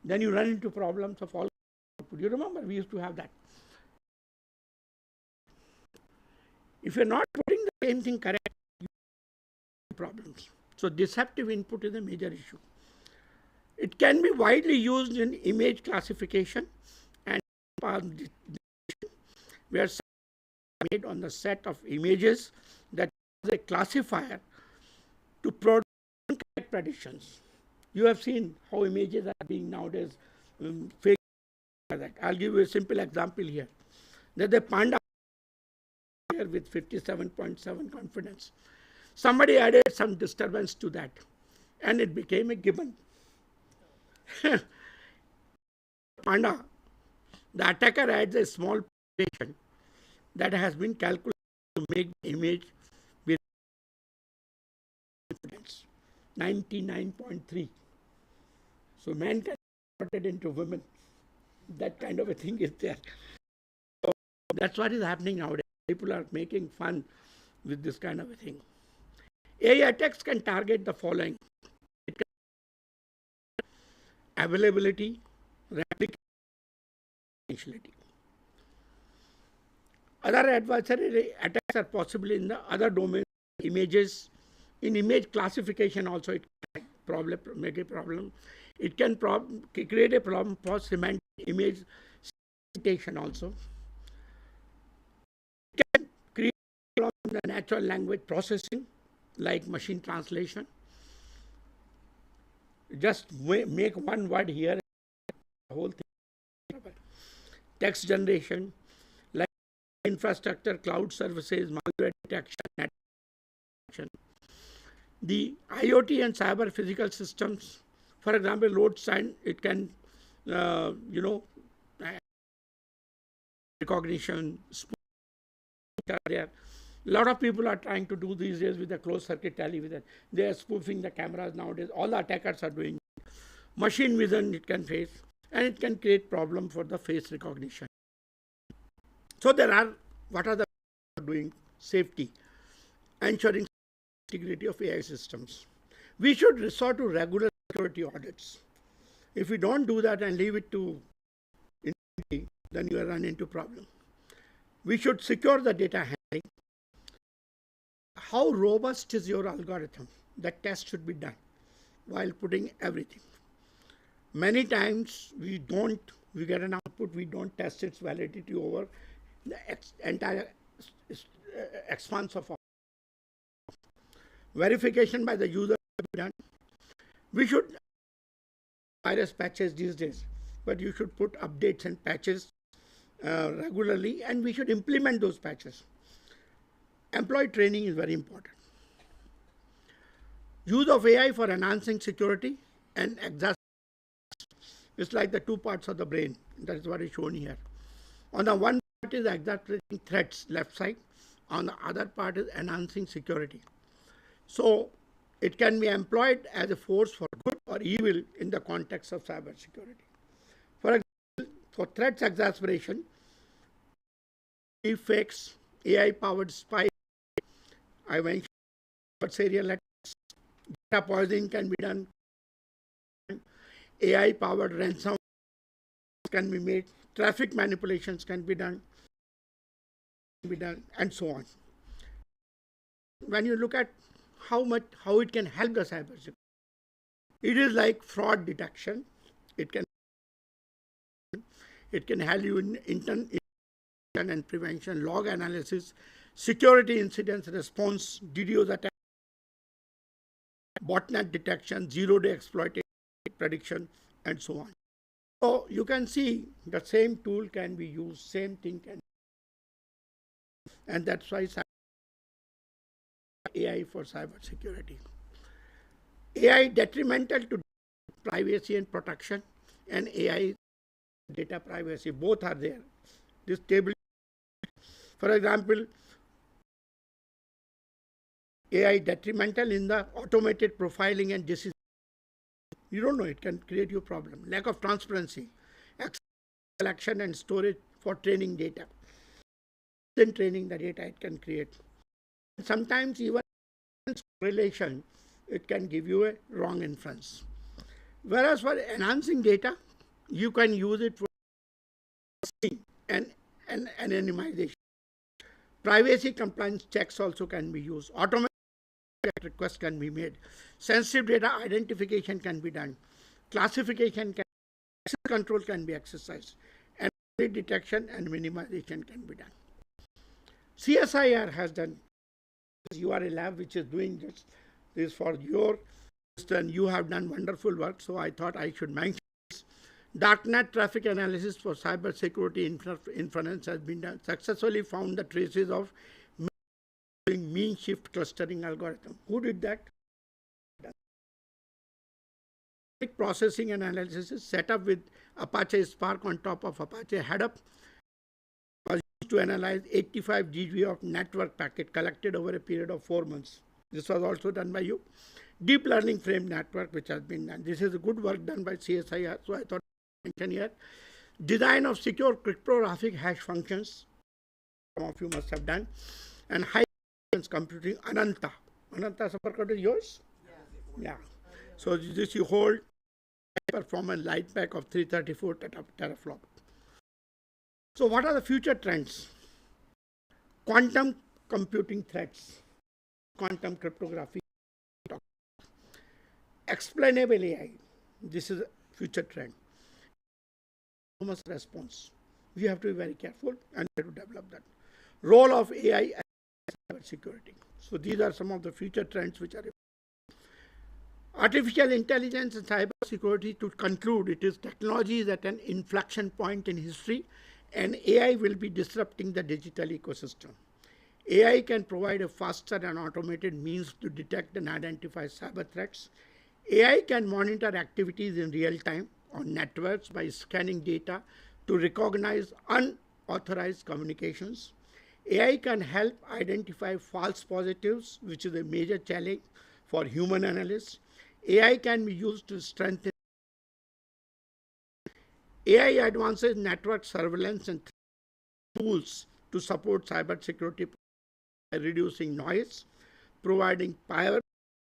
then you run into problems of all. You remember we used to have that. If you're not putting the same thing correct, you have problems. So deceptive input is a major issue. It can be widely used in image classification and where made on the set of images that is a classifier to produce correct predictions. You have seen how images are being nowadays fake. I'll give you a simple example here. There's a panda here with 57.7 confidence. Somebody added some disturbance to that, and it became a gibbon. Panda, the attacker adds a small prediction that has been calculated to make the image with confidence 99.3. So man can be converted into women. That kind of a thing is there. So that's what is happening nowadays. People are making fun with this kind of a thing. AI attacks can target the following: it can availability, replication, potentiality. Other adversary attacks are possible in the other domains, images. In image classification also it can make a problem. It can create a problem for semantic image segmentation also. It can create a problem in the natural language processing, like machine translation. Just make one word here, the whole thing. Text generation, like infrastructure, cloud services, malware detection, net detection. The IoT and cyber physical systems, for example, road sign, it can, recognition, there. A lot of people are trying to do these days with the closed circuit television. They are spoofing the cameras nowadays. All the attackers are doing it. Machine vision it can face, and it can create problem for the face recognition. So what are the doing? Safety, ensuring integrity of AI systems. We should resort to regular security audits. If we don't do that and leave it to integrity, then you will run into problem. We should secure the data handling. How robust is your algorithm? That test should be done while putting everything. Many times we get an output, we don't test its validity over the entire expanse of our verification by the user should be done. We should virus patches these days, but you should put updates and patches regularly, and we should implement those patches. Employee training is very important. Use of AI for enhancing security and exacerbation. It's like the two parts of the brain. That is what is shown here. On the one part is exacerbating threats, left side. On the other part is enhancing security. So it can be employed as a force for good or evil in the context of cybersecurity. For example, for threats exacerbation, deepfakes, AI-powered spy, I mentioned serial attacks, data poisoning can be done, AI-powered ransom can be made, traffic manipulations can be done, and so on. When you look at how it can help the cybersecurity, it is like fraud detection. It can help you in intervention and prevention, log analysis, security incidents response, DDoS attack, botnet detection, zero-day exploitation prediction, and so on. So you can see the same tool can be used, same thing can be used, and that's why AI for cybersecurity. AI detrimental to privacy and protection, and AI data privacy, both are there. This table, for example, AI detrimental in the automated profiling and decision. You don't know, it can create you a problem. Lack of transparency, collection and storage for training data. Then training the data it can create. Sometimes even correlation, it can give you a wrong inference. Whereas for enhancing data, you can use it for and anonymization. Privacy compliance checks also can be used. Automatic requests can be made. Sensitive data identification can be done. Classification can, access control can be exercised. And detection and minimization can be done. CSIR has done. You are a lab which is doing this for your, and you have done wonderful work. So I thought I should mention this. Darknet traffic analysis for cyber security inference has been done. Successfully found the traces of mean shift clustering algorithm. Who did that? Processing and analysis is set up with Apache Spark on top of Apache Hadoop. Was used to analyze 85 GB of network packet collected over a period of 4 months. This was also done by you. Deep learning frame network, which has been done. This is a good work done by CSIR, so I thought I mention here. Design of secure cryptographic hash functions, some of you must have done, and high performance computing. Ananta Saparkar is yours? Yeah. So this you hold performance light pack of 334 teraflop. So what are the future trends? Quantum computing threats, quantum cryptography, explainable AI. This is a future trend. Autonomous response. We have to be very careful and to develop that. Role of AI and cyber security. So these are some of the future trends which are. Artificial intelligence and cyber security, to conclude, it is technology is at an inflection point in history, and AI will be disrupting the digital ecosystem. AI can provide a faster and automated means to detect and identify cyber threats. AI can monitor activities in real time on networks by scanning data to recognize unauthorized communications. AI can help identify false positives, which is a major challenge for human analysts. AI can be used to strengthen. AI advances network surveillance and tools to support cybersecurity by reducing noise, providing priority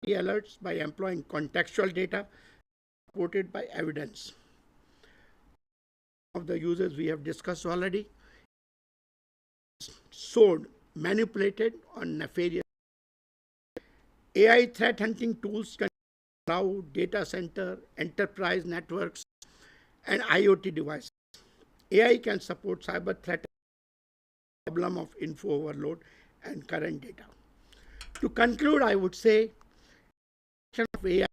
alerts by employing contextual data supported by evidence. Of the users we have discussed already, sold, manipulated, or nefarious. AI threat hunting tools can cloud, data center, enterprise networks, and IoT devices. AI can support cyber threat, problem of info overload, and current data. To conclude, I would say, of AI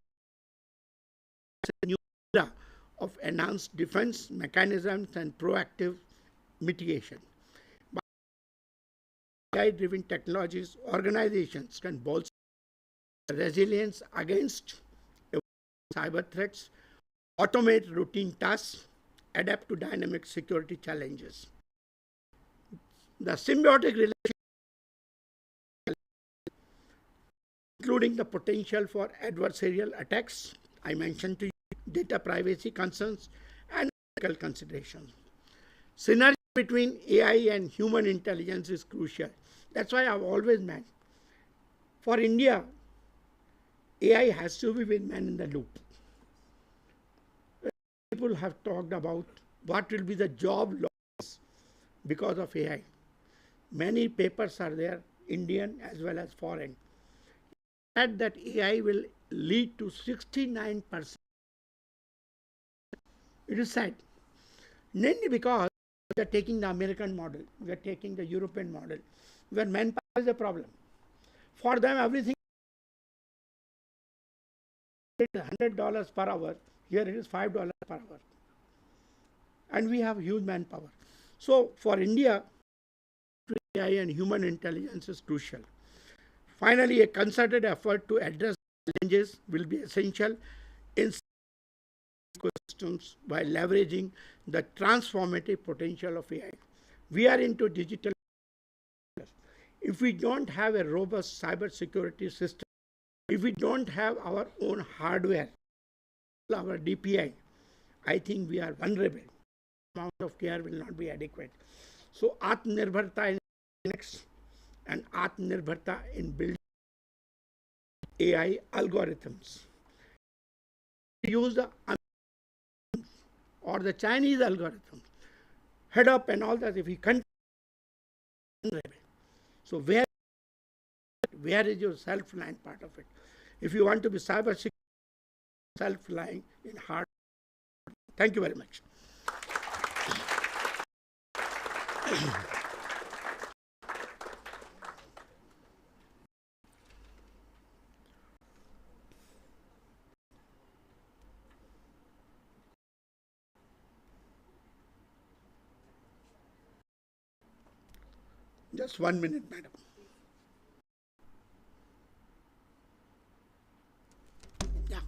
is a new era of enhanced defense mechanisms and proactive mitigation. By AI-driven technologies, organizations can bolster resilience against cyber threats, automate routine tasks, adapt to dynamic security challenges. The symbiotic relationship, including the potential for adversarial attacks, I mentioned to you, data privacy concerns, and ethical considerations. Synergy between AI and human intelligence is crucial. That's why I've always meant, for India, AI has to be with man in the loop. People have talked about what will be the job loss because of AI. Many papers are there, Indian as well as foreign, that AI will lead to 69%. It is sad. Mainly because we are taking the American model, we are taking the European model, where manpower is a problem. For them, everything is $100 per hour. Here it is $5 per hour. And we have huge manpower. So for India, AI and human intelligence is crucial. Finally, a concerted effort to address challenges will be essential in ecosystems by leveraging the transformative potential of AI. We are into digital. If we don't have a robust cybersecurity system, if we don't have our own hardware, our DPI, I think we are vulnerable. The amount of care will not be adequate. So, Atmanirbharta in next and Atmanirbharta in building AI algorithms. Use the or the Chinese algorithms, head up and all that. If we continue, so where is your self-reliant part of it? If you want to be cyber secure, self-reliant in hard. Thank you very much. Just 1 minute, madam. Yeah.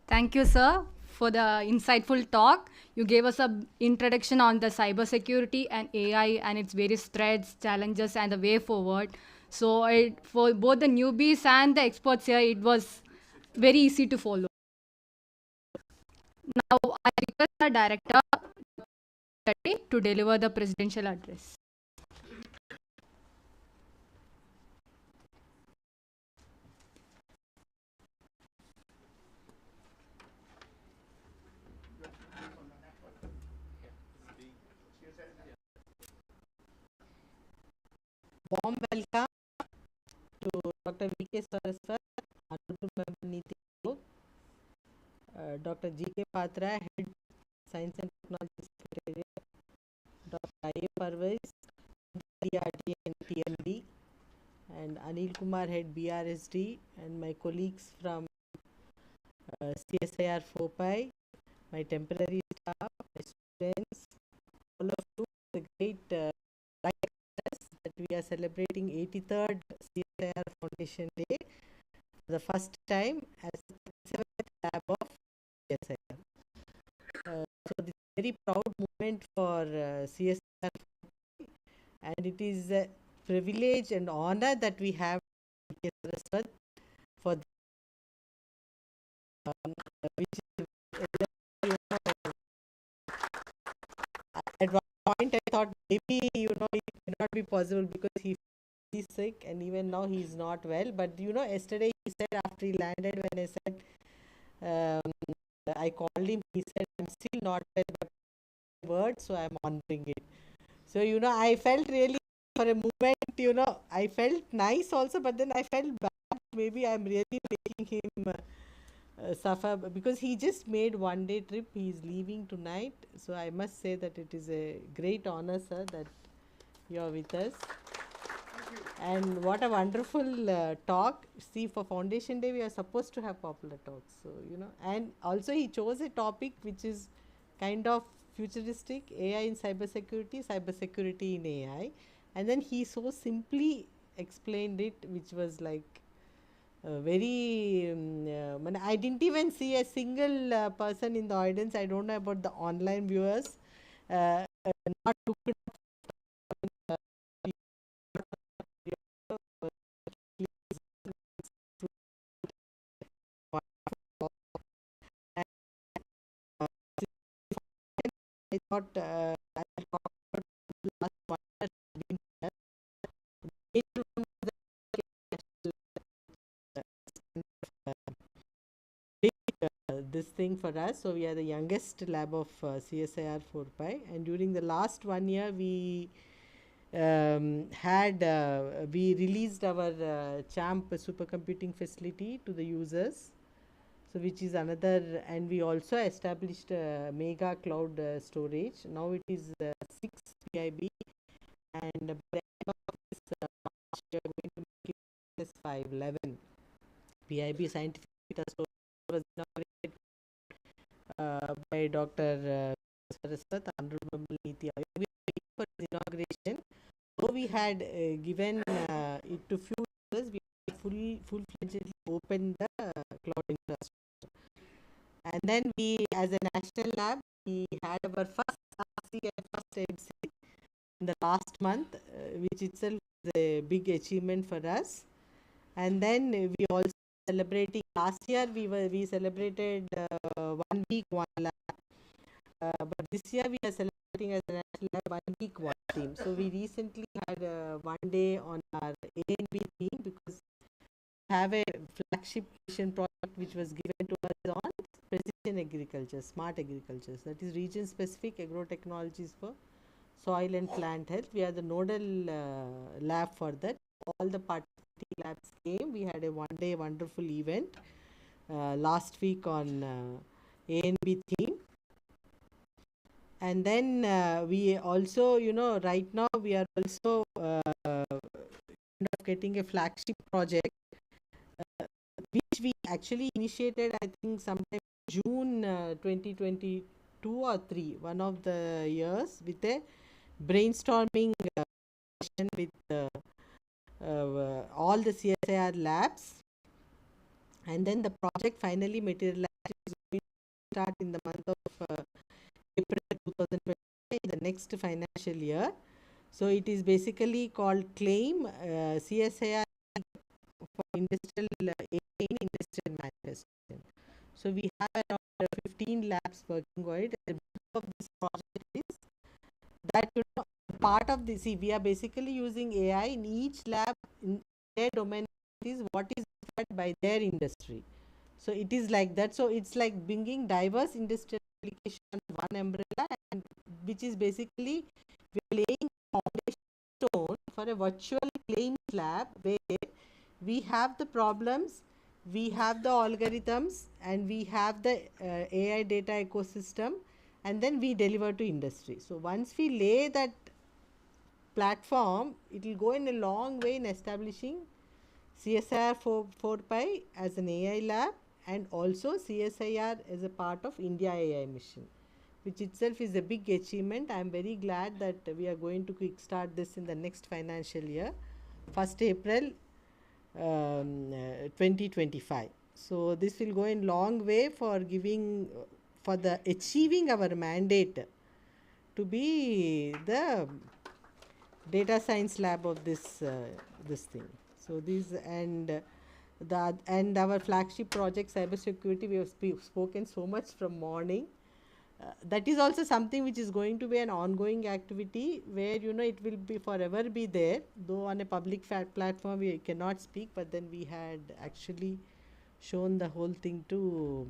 Thank you, sir, for the insightful talk. You gave us an introduction on the cybersecurity and AI and its various threats, challenges, and the way forward. So, for both the newbies and the experts here, it was very easy to follow. Now, I request the director to deliver the presidential address. Warm welcome to Dr. V.K. Saraswat, Honorable Member Niti Ayog, Dr. G.K. Patra, Head Science and Technology Secretariat, Dr. I.A. Parvez, DRT and TMD, and Anil Kumar, Head BRSD, and my colleagues from CSIR 4PI, my temporary staff, my students, all of you, the great that we are celebrating 83rd CSIR Foundation Day for the first time as the 7th lab of CSIR. So this is a very proud moment for CSIR, and it is a privilege and honor that we have for which is, at one point I thought maybe it may not be possible because he's sick and even now he's not well, but yesterday he said after he landed, when I said I called him, he said I'm still not well, but word, so I'm honoring it. So I felt really for a moment, I felt nice also, but then I felt bad. Maybe I'm really making him suffer because he just made 1-day trip. He's leaving tonight, so I must say that it is a great honor, sir, that you're with us. And what a wonderful talk. See, for Foundation Day we are supposed to have popular talks, so and also he chose a topic which is kind of futuristic: AI in cybersecurity in AI, and then he so simply explained it, which was like very I didn't even see a single person in the audience. I don't know about the online viewers, not looked I thought I last one this thing for us. So we are the youngest lab of CSIR 4PI, and during the last 1 year we we released our CHAMP supercomputing facility to the users, so which is another, and we also established mega cloud storage. Now it is 6 PIB, and by the end of this March we are going to make it as 511 PIB scientific data storage. Was inaugurated by Dr. Saraswat, Honorable Member Niti Ayog. We are waiting for his inauguration. Though we had given it to few users, we full-fledgedly opened the cloud infrastructure. And then we, as a national lab, we had our first RC and first MC in the last month, which itself a big achievement for us. And then we also celebrating, last year we celebrated 1 week 1 lab, but this year we are celebrating as a national lab 1 week 1 theme. So we recently had 1 day on our A and B theme, because we have a flagship mission project which was given to us on precision agriculture, smart agriculture, that is region specific agro technologies for soil and plant health. We are the nodal lab for that. All the participating labs came. We had a 1 day wonderful event last week on A and B theme. And then we also, right now we are also getting a flagship project which we actually initiated, I think, sometime June 2022 or 3, one of the years, with a brainstorming session with all the CSIR labs. And then the project finally materialized. Is going to start in the month of April 2025, in the next financial year. So it is basically called CLAIM, CSIR for industrial in industrial manufacturing. So we have around 15 labs working on it. The beauty of this project is that, part of this, we are basically using AI in each lab in their domain is what is required by their industry. So it is like that. So it's like bringing diverse industrial application under one umbrella, and which is basically we are laying foundation stone for a virtual claims lab where we have the problems, we have the algorithms, and we have the AI data ecosystem, and then we deliver to industry. So once we lay that platform, it will go in a long way in establishing CSIR-4PI as an AI lab, and also CSIR as a part of India AI mission, which itself is a big achievement. I am very glad that we are going to kickstart this in the next financial year, 1st April 2025. So this will go in long way for giving, for the achieving our mandate to be the data science lab of this this thing. So these and our flagship project cybersecurity, we have spoken so much from morning. That is also something which is going to be an ongoing activity, where it will be forever be there, though on a public platform we cannot speak, but then we had actually shown the whole thing to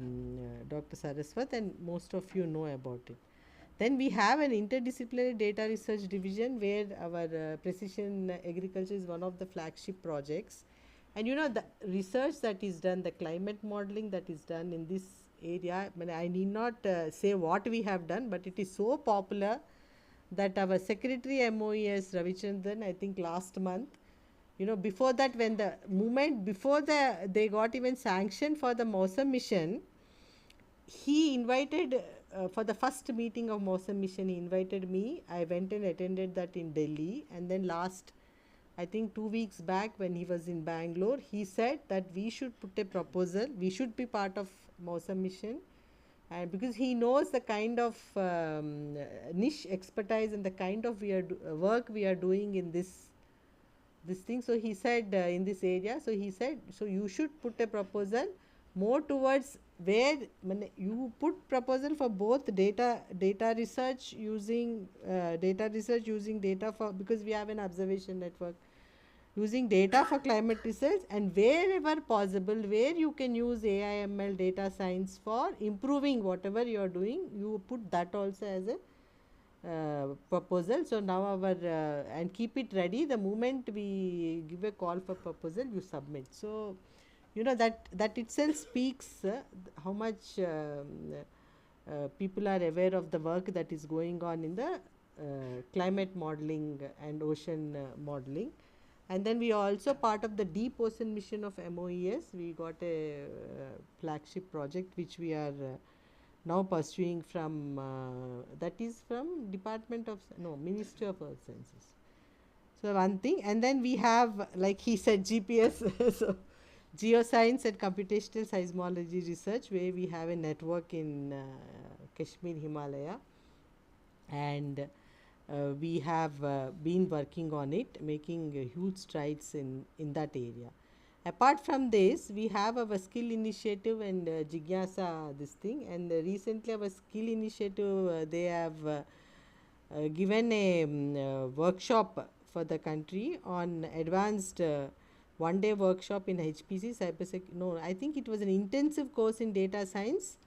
Dr. Saraswat, and most of you know about it. Then we have an interdisciplinary data research division, where our precision agriculture is one of the flagship projects. And the research that is done, the climate modeling that is done in this area, I need not say what we have done, but it is so popular that our secretary MOES Ravichandran, I think last month, before that, when the movement, before they got even sanctioned for the Mosam mission, he invited for the first meeting of Mosam mission, he invited me. I went and attended that in Delhi. And then last, I think 2 weeks back, when he was in Bangalore, he said that we should put a proposal, we should be part of Mosam mission, and because he knows the kind of niche expertise and the kind of work we are doing in this thing. So he said in this area, so he said, so you should put a proposal more towards where you put proposal for both data research using data for, because we have an observation network, using data for climate research, and wherever possible, where you can use AI ML data science for improving whatever you are doing, you put that also as a proposal. So now our and keep it ready, the moment we give a call for proposal, you submit. So that itself speaks how much people are aware of the work that is going on in the climate modeling and ocean modeling. And then we are also part of the Deep Ocean mission of MOES. We got a flagship project which we are now pursuing from that is from Department of Ministry of Earth Sciences. So one thing, and then we have, like he said, GPS. So geoscience and computational seismology research, where we have a network in Kashmir, Himalaya, and we have been working on it, making huge strides in that area. Apart from this, we have our skill initiative and Jigyasa this thing, and recently our skill initiative they have given a workshop for the country on advanced one-day workshop in HPC cybersecurity. No, I think it was an intensive course in data science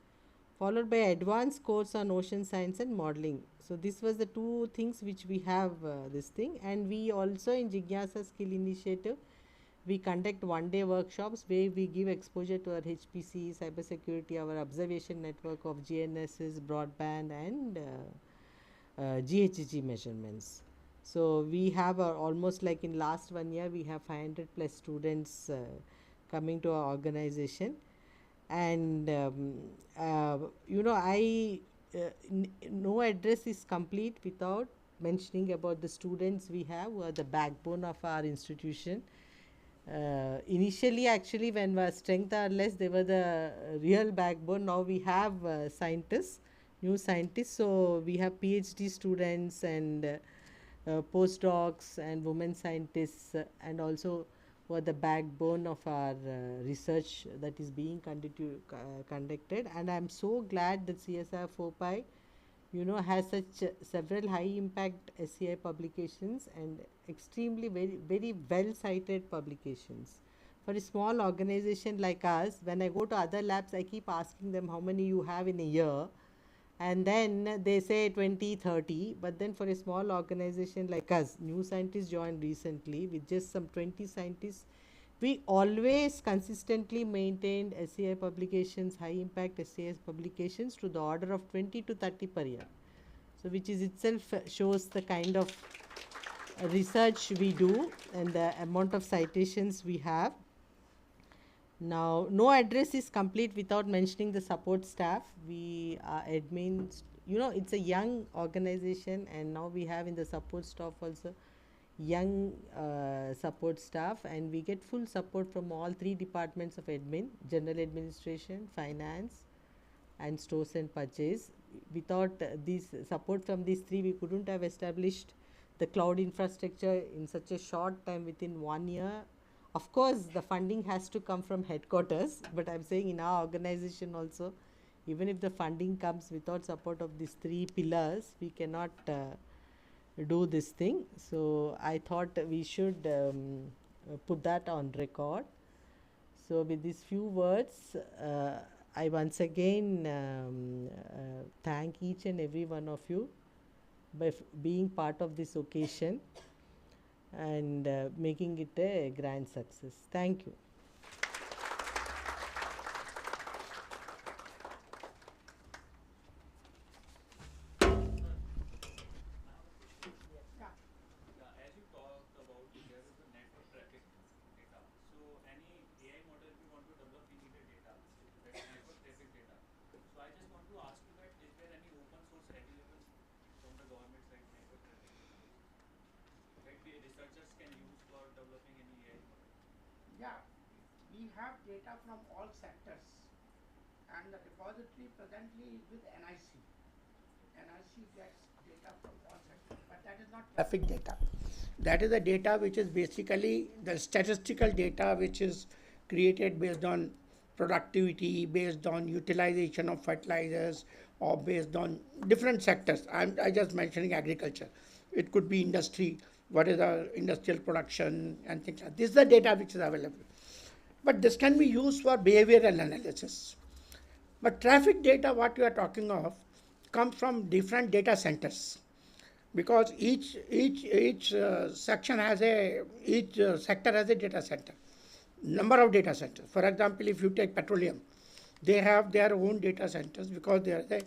followed by advanced course on ocean science and modeling. So this was the two things which we have this thing, and we also in Jigyasa skill initiative we conduct one-day workshops where we give exposure to our HPC, cybersecurity, our observation network of GNSS, broadband, and GHG measurements. So we have almost like in last 1 year we have 500 plus students coming to our organization, and no address is complete without mentioning about the students we have who are the backbone of our institution. Initially actually when our strength are less, they were the real backbone. Now we have scientists, new scientists, so we have PhD students and postdocs and women scientists, and also were the backbone of our research that is being conducted. And I am so glad that CSIR 4PI has such several high impact SCI publications and extremely very well cited publications. For a small organization like us, when I go to other labs, I keep asking them how many you have in a year, and then they say 20, 30. But then for a small organization like us, new scientists joined recently with just some 20 scientists, we always consistently maintained SCI publications, high impact SCI publications to the order of 20 to 30 per year. So which is itself shows the kind of research we do and the amount of citations we have. Now, no address is complete without mentioning the support staff. We are admins, it's a young organization, and now we have in the support staff also young support staff, and we get full support from all three departments of admin: general administration, finance, and stores and purchase. Without this support from these three, we couldn't have established the cloud infrastructure in such a short time within 1 year. Of course, the funding has to come from headquarters, but I'm saying in our organization also, even if the funding comes, without support of these three pillars, we cannot do this thing. So I thought we should put that on record. So with these few words, I once again thank each and every one of you by being part of this occasion and making it a grand success. Thank you. As you talked about, there is a network traffic data. So any AI model if you want to develop, we need a data, that network traffic data. So I just want to ask you that is there any open source available from the government side network traffic data that we researchers can use for developing any AI model? Yeah, we have data from all sectors, and the repository presently is with NIC. NIC gets data from all sectors, but that is not traffic data. That is the data which is basically the statistical data which is created based on productivity, based on utilization of fertilizers, or based on different sectors. I just mentioning agriculture. It could be industry, what is the industrial production and things like that. This is the data which is available. But this can be used for behavioral analysis. But traffic data, what you are talking of, comes from different data centers, because each section has each sector has a data center, number of data centers. For example, if you take petroleum, they have their own data centers because they are there.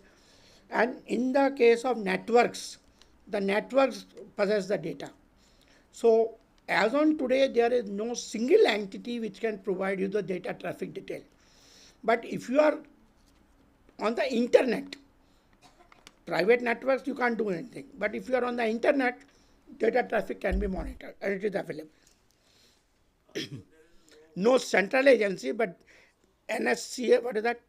And in the case of networks, the networks possess the data. So as on today, there is no single entity which can provide you the data traffic detail. But if you are on the internet, private networks, you can't do anything. But if you are on the internet, data traffic can be monitored and it is available. No central agency, but NSCA, what is that?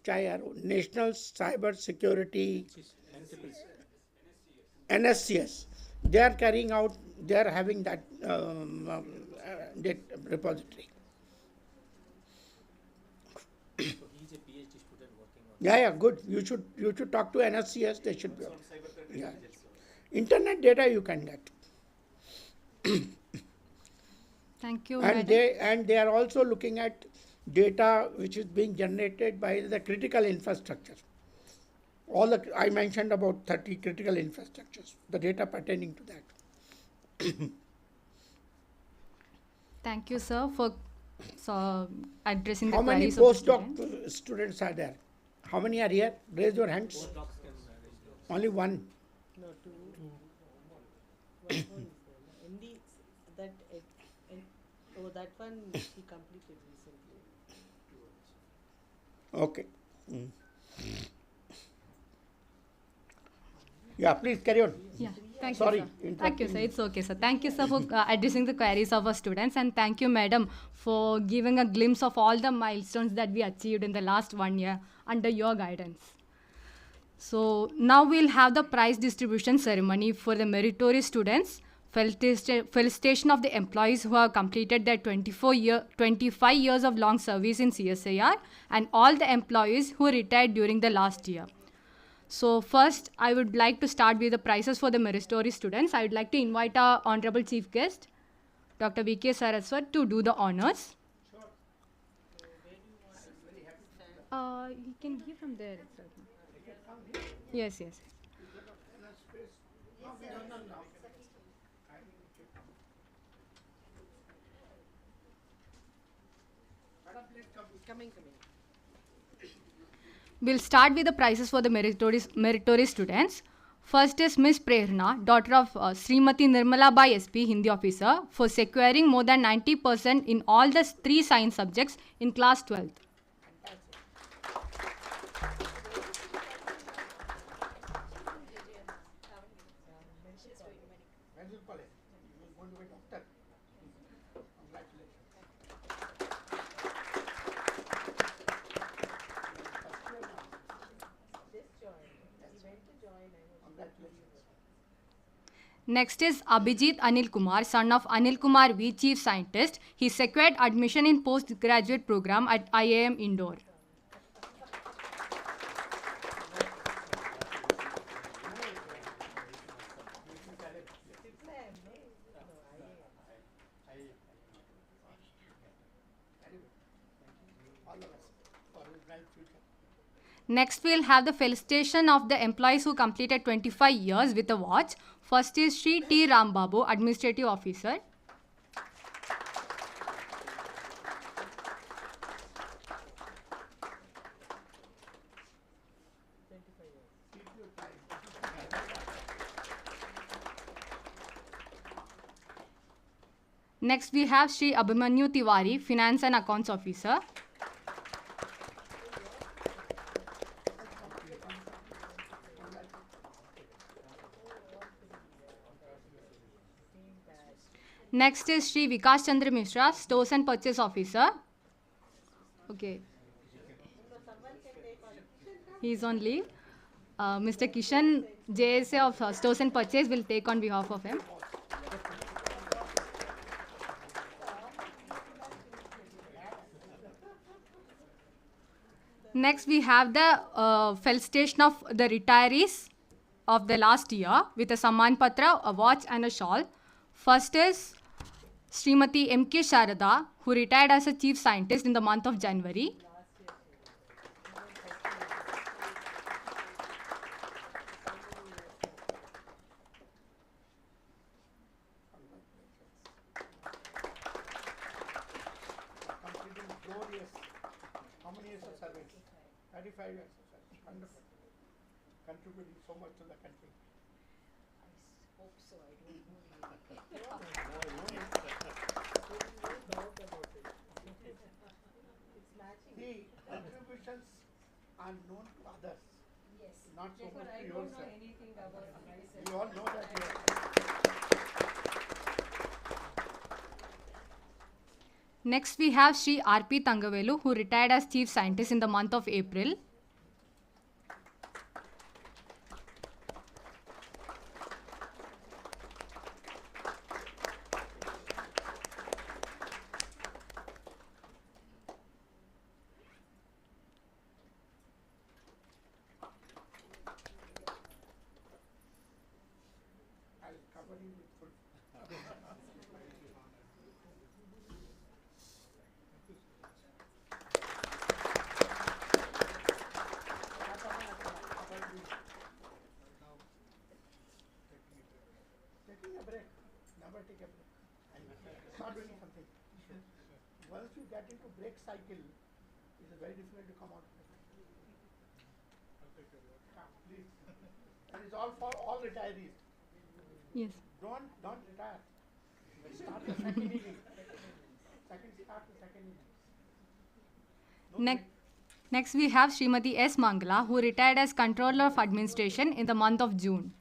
National Cyber Security. NSCS. They are carrying out, they are having that repository. So he is a PhD student working on Yeah, good. You should talk to NSCS. They should be. Yeah. Internet data you can get. Thank you, And madam. they are also looking at data which is being generated by the critical infrastructure. I mentioned about 30 critical infrastructures, the data pertaining to that. Thank you, sir, for addressing the How many queries of the students. postdoc students are there? How many are here? Raise your hands. Only one. No, two. One more is there. MD, that, that one he completed recently. Okay. Yeah, please carry on. Yeah, thank Sorry, you, sir. Thank you, interrupting sir. you. It's okay, sir. Thank you, sir, for addressing the queries of our students, and thank you, madam, for giving a glimpse of all the milestones that we achieved in the last 1 year under your guidance. So now we'll have the prize distribution ceremony for the meritorious students, felicitation of the employees who have completed their 25 years of long service in CSIR, and all the employees who retired during the last year. So first, I would like to start with the prizes for the meritorious students. I would like to invite our honorable chief guest, Dr. V.K. Saraswat, to do the honors. You can give from there itself. Yes, yes. Coming. We'll start with the prizes for the meritorious students. First is Miss Prerna, daughter of Srimati Nirmala Bai SP, Hindi officer, for securing more than 90% in all the 3 science subjects in class 12th. Next is Abhijit Anil Kumar, son of Anil Kumar V, Chief Scientist. He secured admission in postgraduate program at IIM Indore. Next, we'll have the felicitation of the employees who completed 25 years with a watch. First is Sri T. Rambabu, Administrative Officer. Next, we have Sri Abhimanyu Tiwari, Finance and Accounts Officer. Next is Sri Vikas Chandra Mishra, Stores and Purchase Officer. Okay. He is on leave. Mr. Kishan, JSA of Stores and Purchase, will take on behalf of him. Next, we have the felicitation of the retirees of the last year with a Samman Patra, a watch and a shawl. First is Srimati M.K. Sharada, who retired as a chief scientist in the month of January. How many years of service? 35 years of service. Wonderful. Contributing so much to the country. I hope so. I don't know. It's matching. The contributions are known to others. Yes. Not so Therefore, much I to don't know yourself. anything about myself. We all know that you are. Next, we have Sri R.P. Tangavelu, who retired as chief scientist in the month of April. Taking a break, never take a break. Start doing something. Once you get into break cycle, it's very difficult to come out of it. Please. And it's all for all retirees. Yes. Don't retire. Start the second inning. Start the second inning. Next, we have Srimati S. Mangala, who retired as Controller of Administration in the month of June.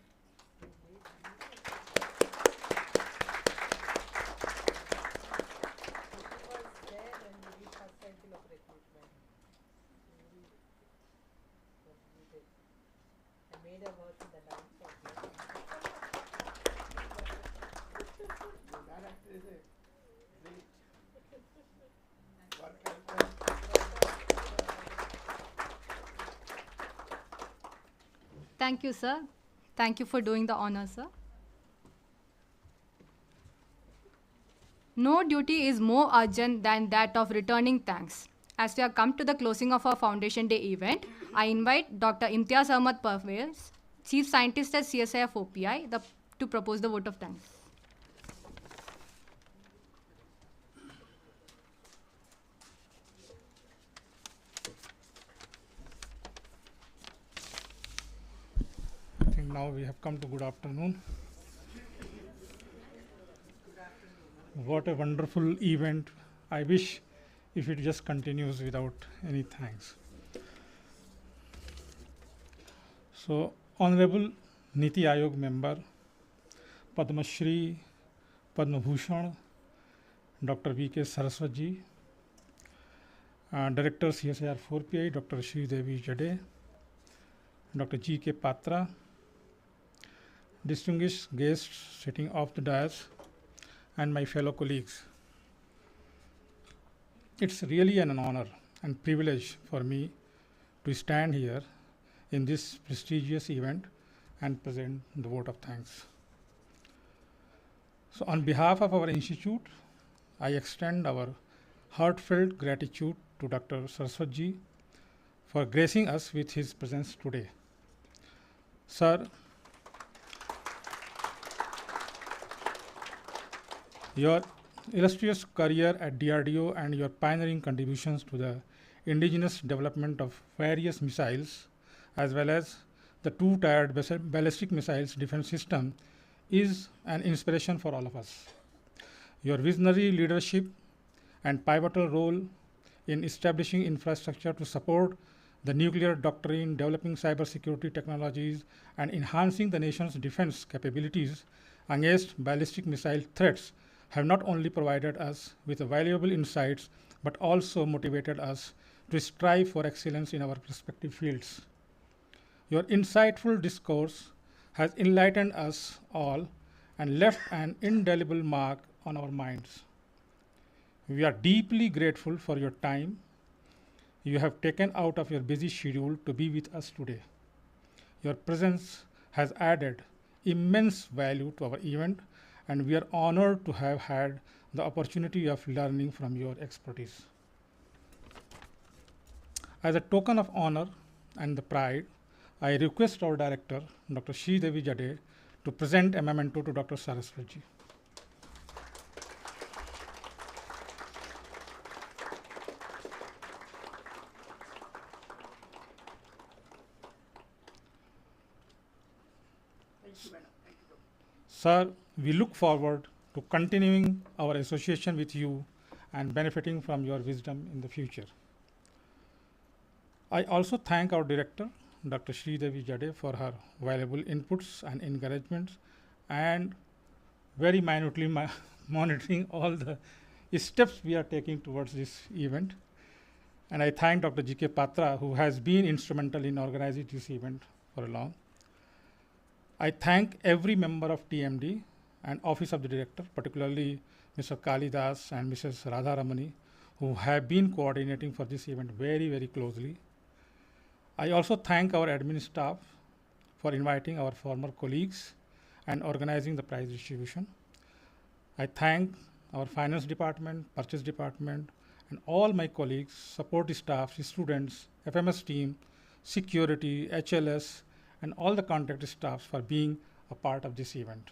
Thank you, sir. Thank you for doing the honor, sir. No duty is more urgent than that of returning thanks. As we have come to the closing of our Foundation Day event, I invite Dr. Imtiaz Ahmad Parvez, Chief Scientist at CSIR-4PI, to propose the vote of thanks. I think now we have come to good afternoon. What a wonderful event. I wish if it just continues without any thanks. So, Honorable Niti Aayog member, Padma Shri, Padma Bhushan, Dr. V.K. Saraswat ji, Director CSIR 4PI, Dr. Shri Devi Jade, Dr. G.K. Patra, distinguished guests sitting off the dais, and my fellow colleagues. It's really an honor and privilege for me to stand here in this prestigious event and present the vote of thanks. So on behalf of our institute, I extend our heartfelt gratitude to Dr. Saraswat ji for gracing us with his presence today. Sir, your illustrious career at DRDO and your pioneering contributions to the indigenous development of various missiles, as well as the two-tiered ballistic missiles defense system, is an inspiration for all of us. Your visionary leadership and pivotal role in establishing infrastructure to support the nuclear doctrine, developing cybersecurity technologies, and enhancing the nation's defense capabilities against ballistic missile threats have not only provided us with valuable insights, but also motivated us to strive for excellence in our respective fields. Your insightful discourse has enlightened us all and left an indelible mark on our minds. We are deeply grateful for your time you have taken out of your busy schedule to be with us today. Your presence has added immense value to our event, and we are honored to have had the opportunity of learning from your expertise. As a token of honor and the pride, I request our director, Dr. Shri Devi Jade, to present a memento to Dr. Saraswat ji. Sir, we look forward to continuing our association with you and benefiting from your wisdom in the future. I also thank our director, Dr. Shri Devi Jade, for her valuable inputs and encouragements, and very minutely monitoring all the steps we are taking towards this event. And I thank Dr. G.K. Patra, who has been instrumental in organizing this event for a long. I thank every member of TMD and Office of the Director, particularly Mr. Kalidas and Mrs. Radharamani, who have been coordinating for this event very, very closely. I also thank our admin staff for inviting our former colleagues and organizing the prize distribution. I thank our finance department, purchase department, and all my colleagues, support staff, students, FMS team, security, HLS, and all the contact staffs for being a part of this event.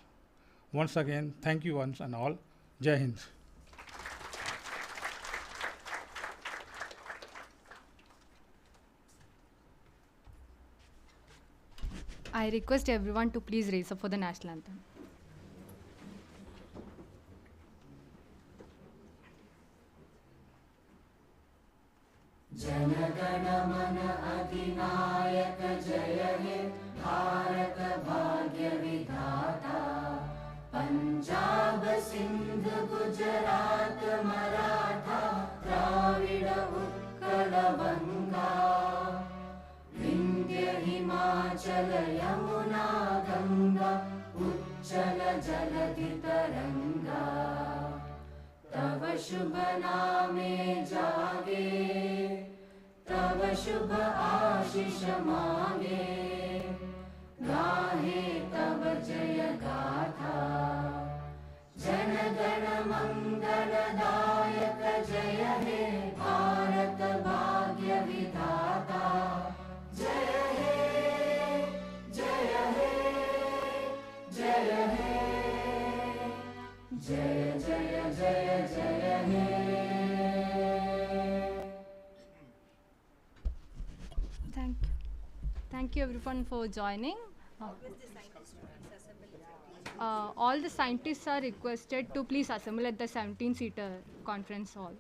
Once again, thank you once and all. Jai Hind. I request everyone to please raise up for the national anthem. Thank you everyone for joining. All the scientists are requested to please assemble at the 17-seater conference hall.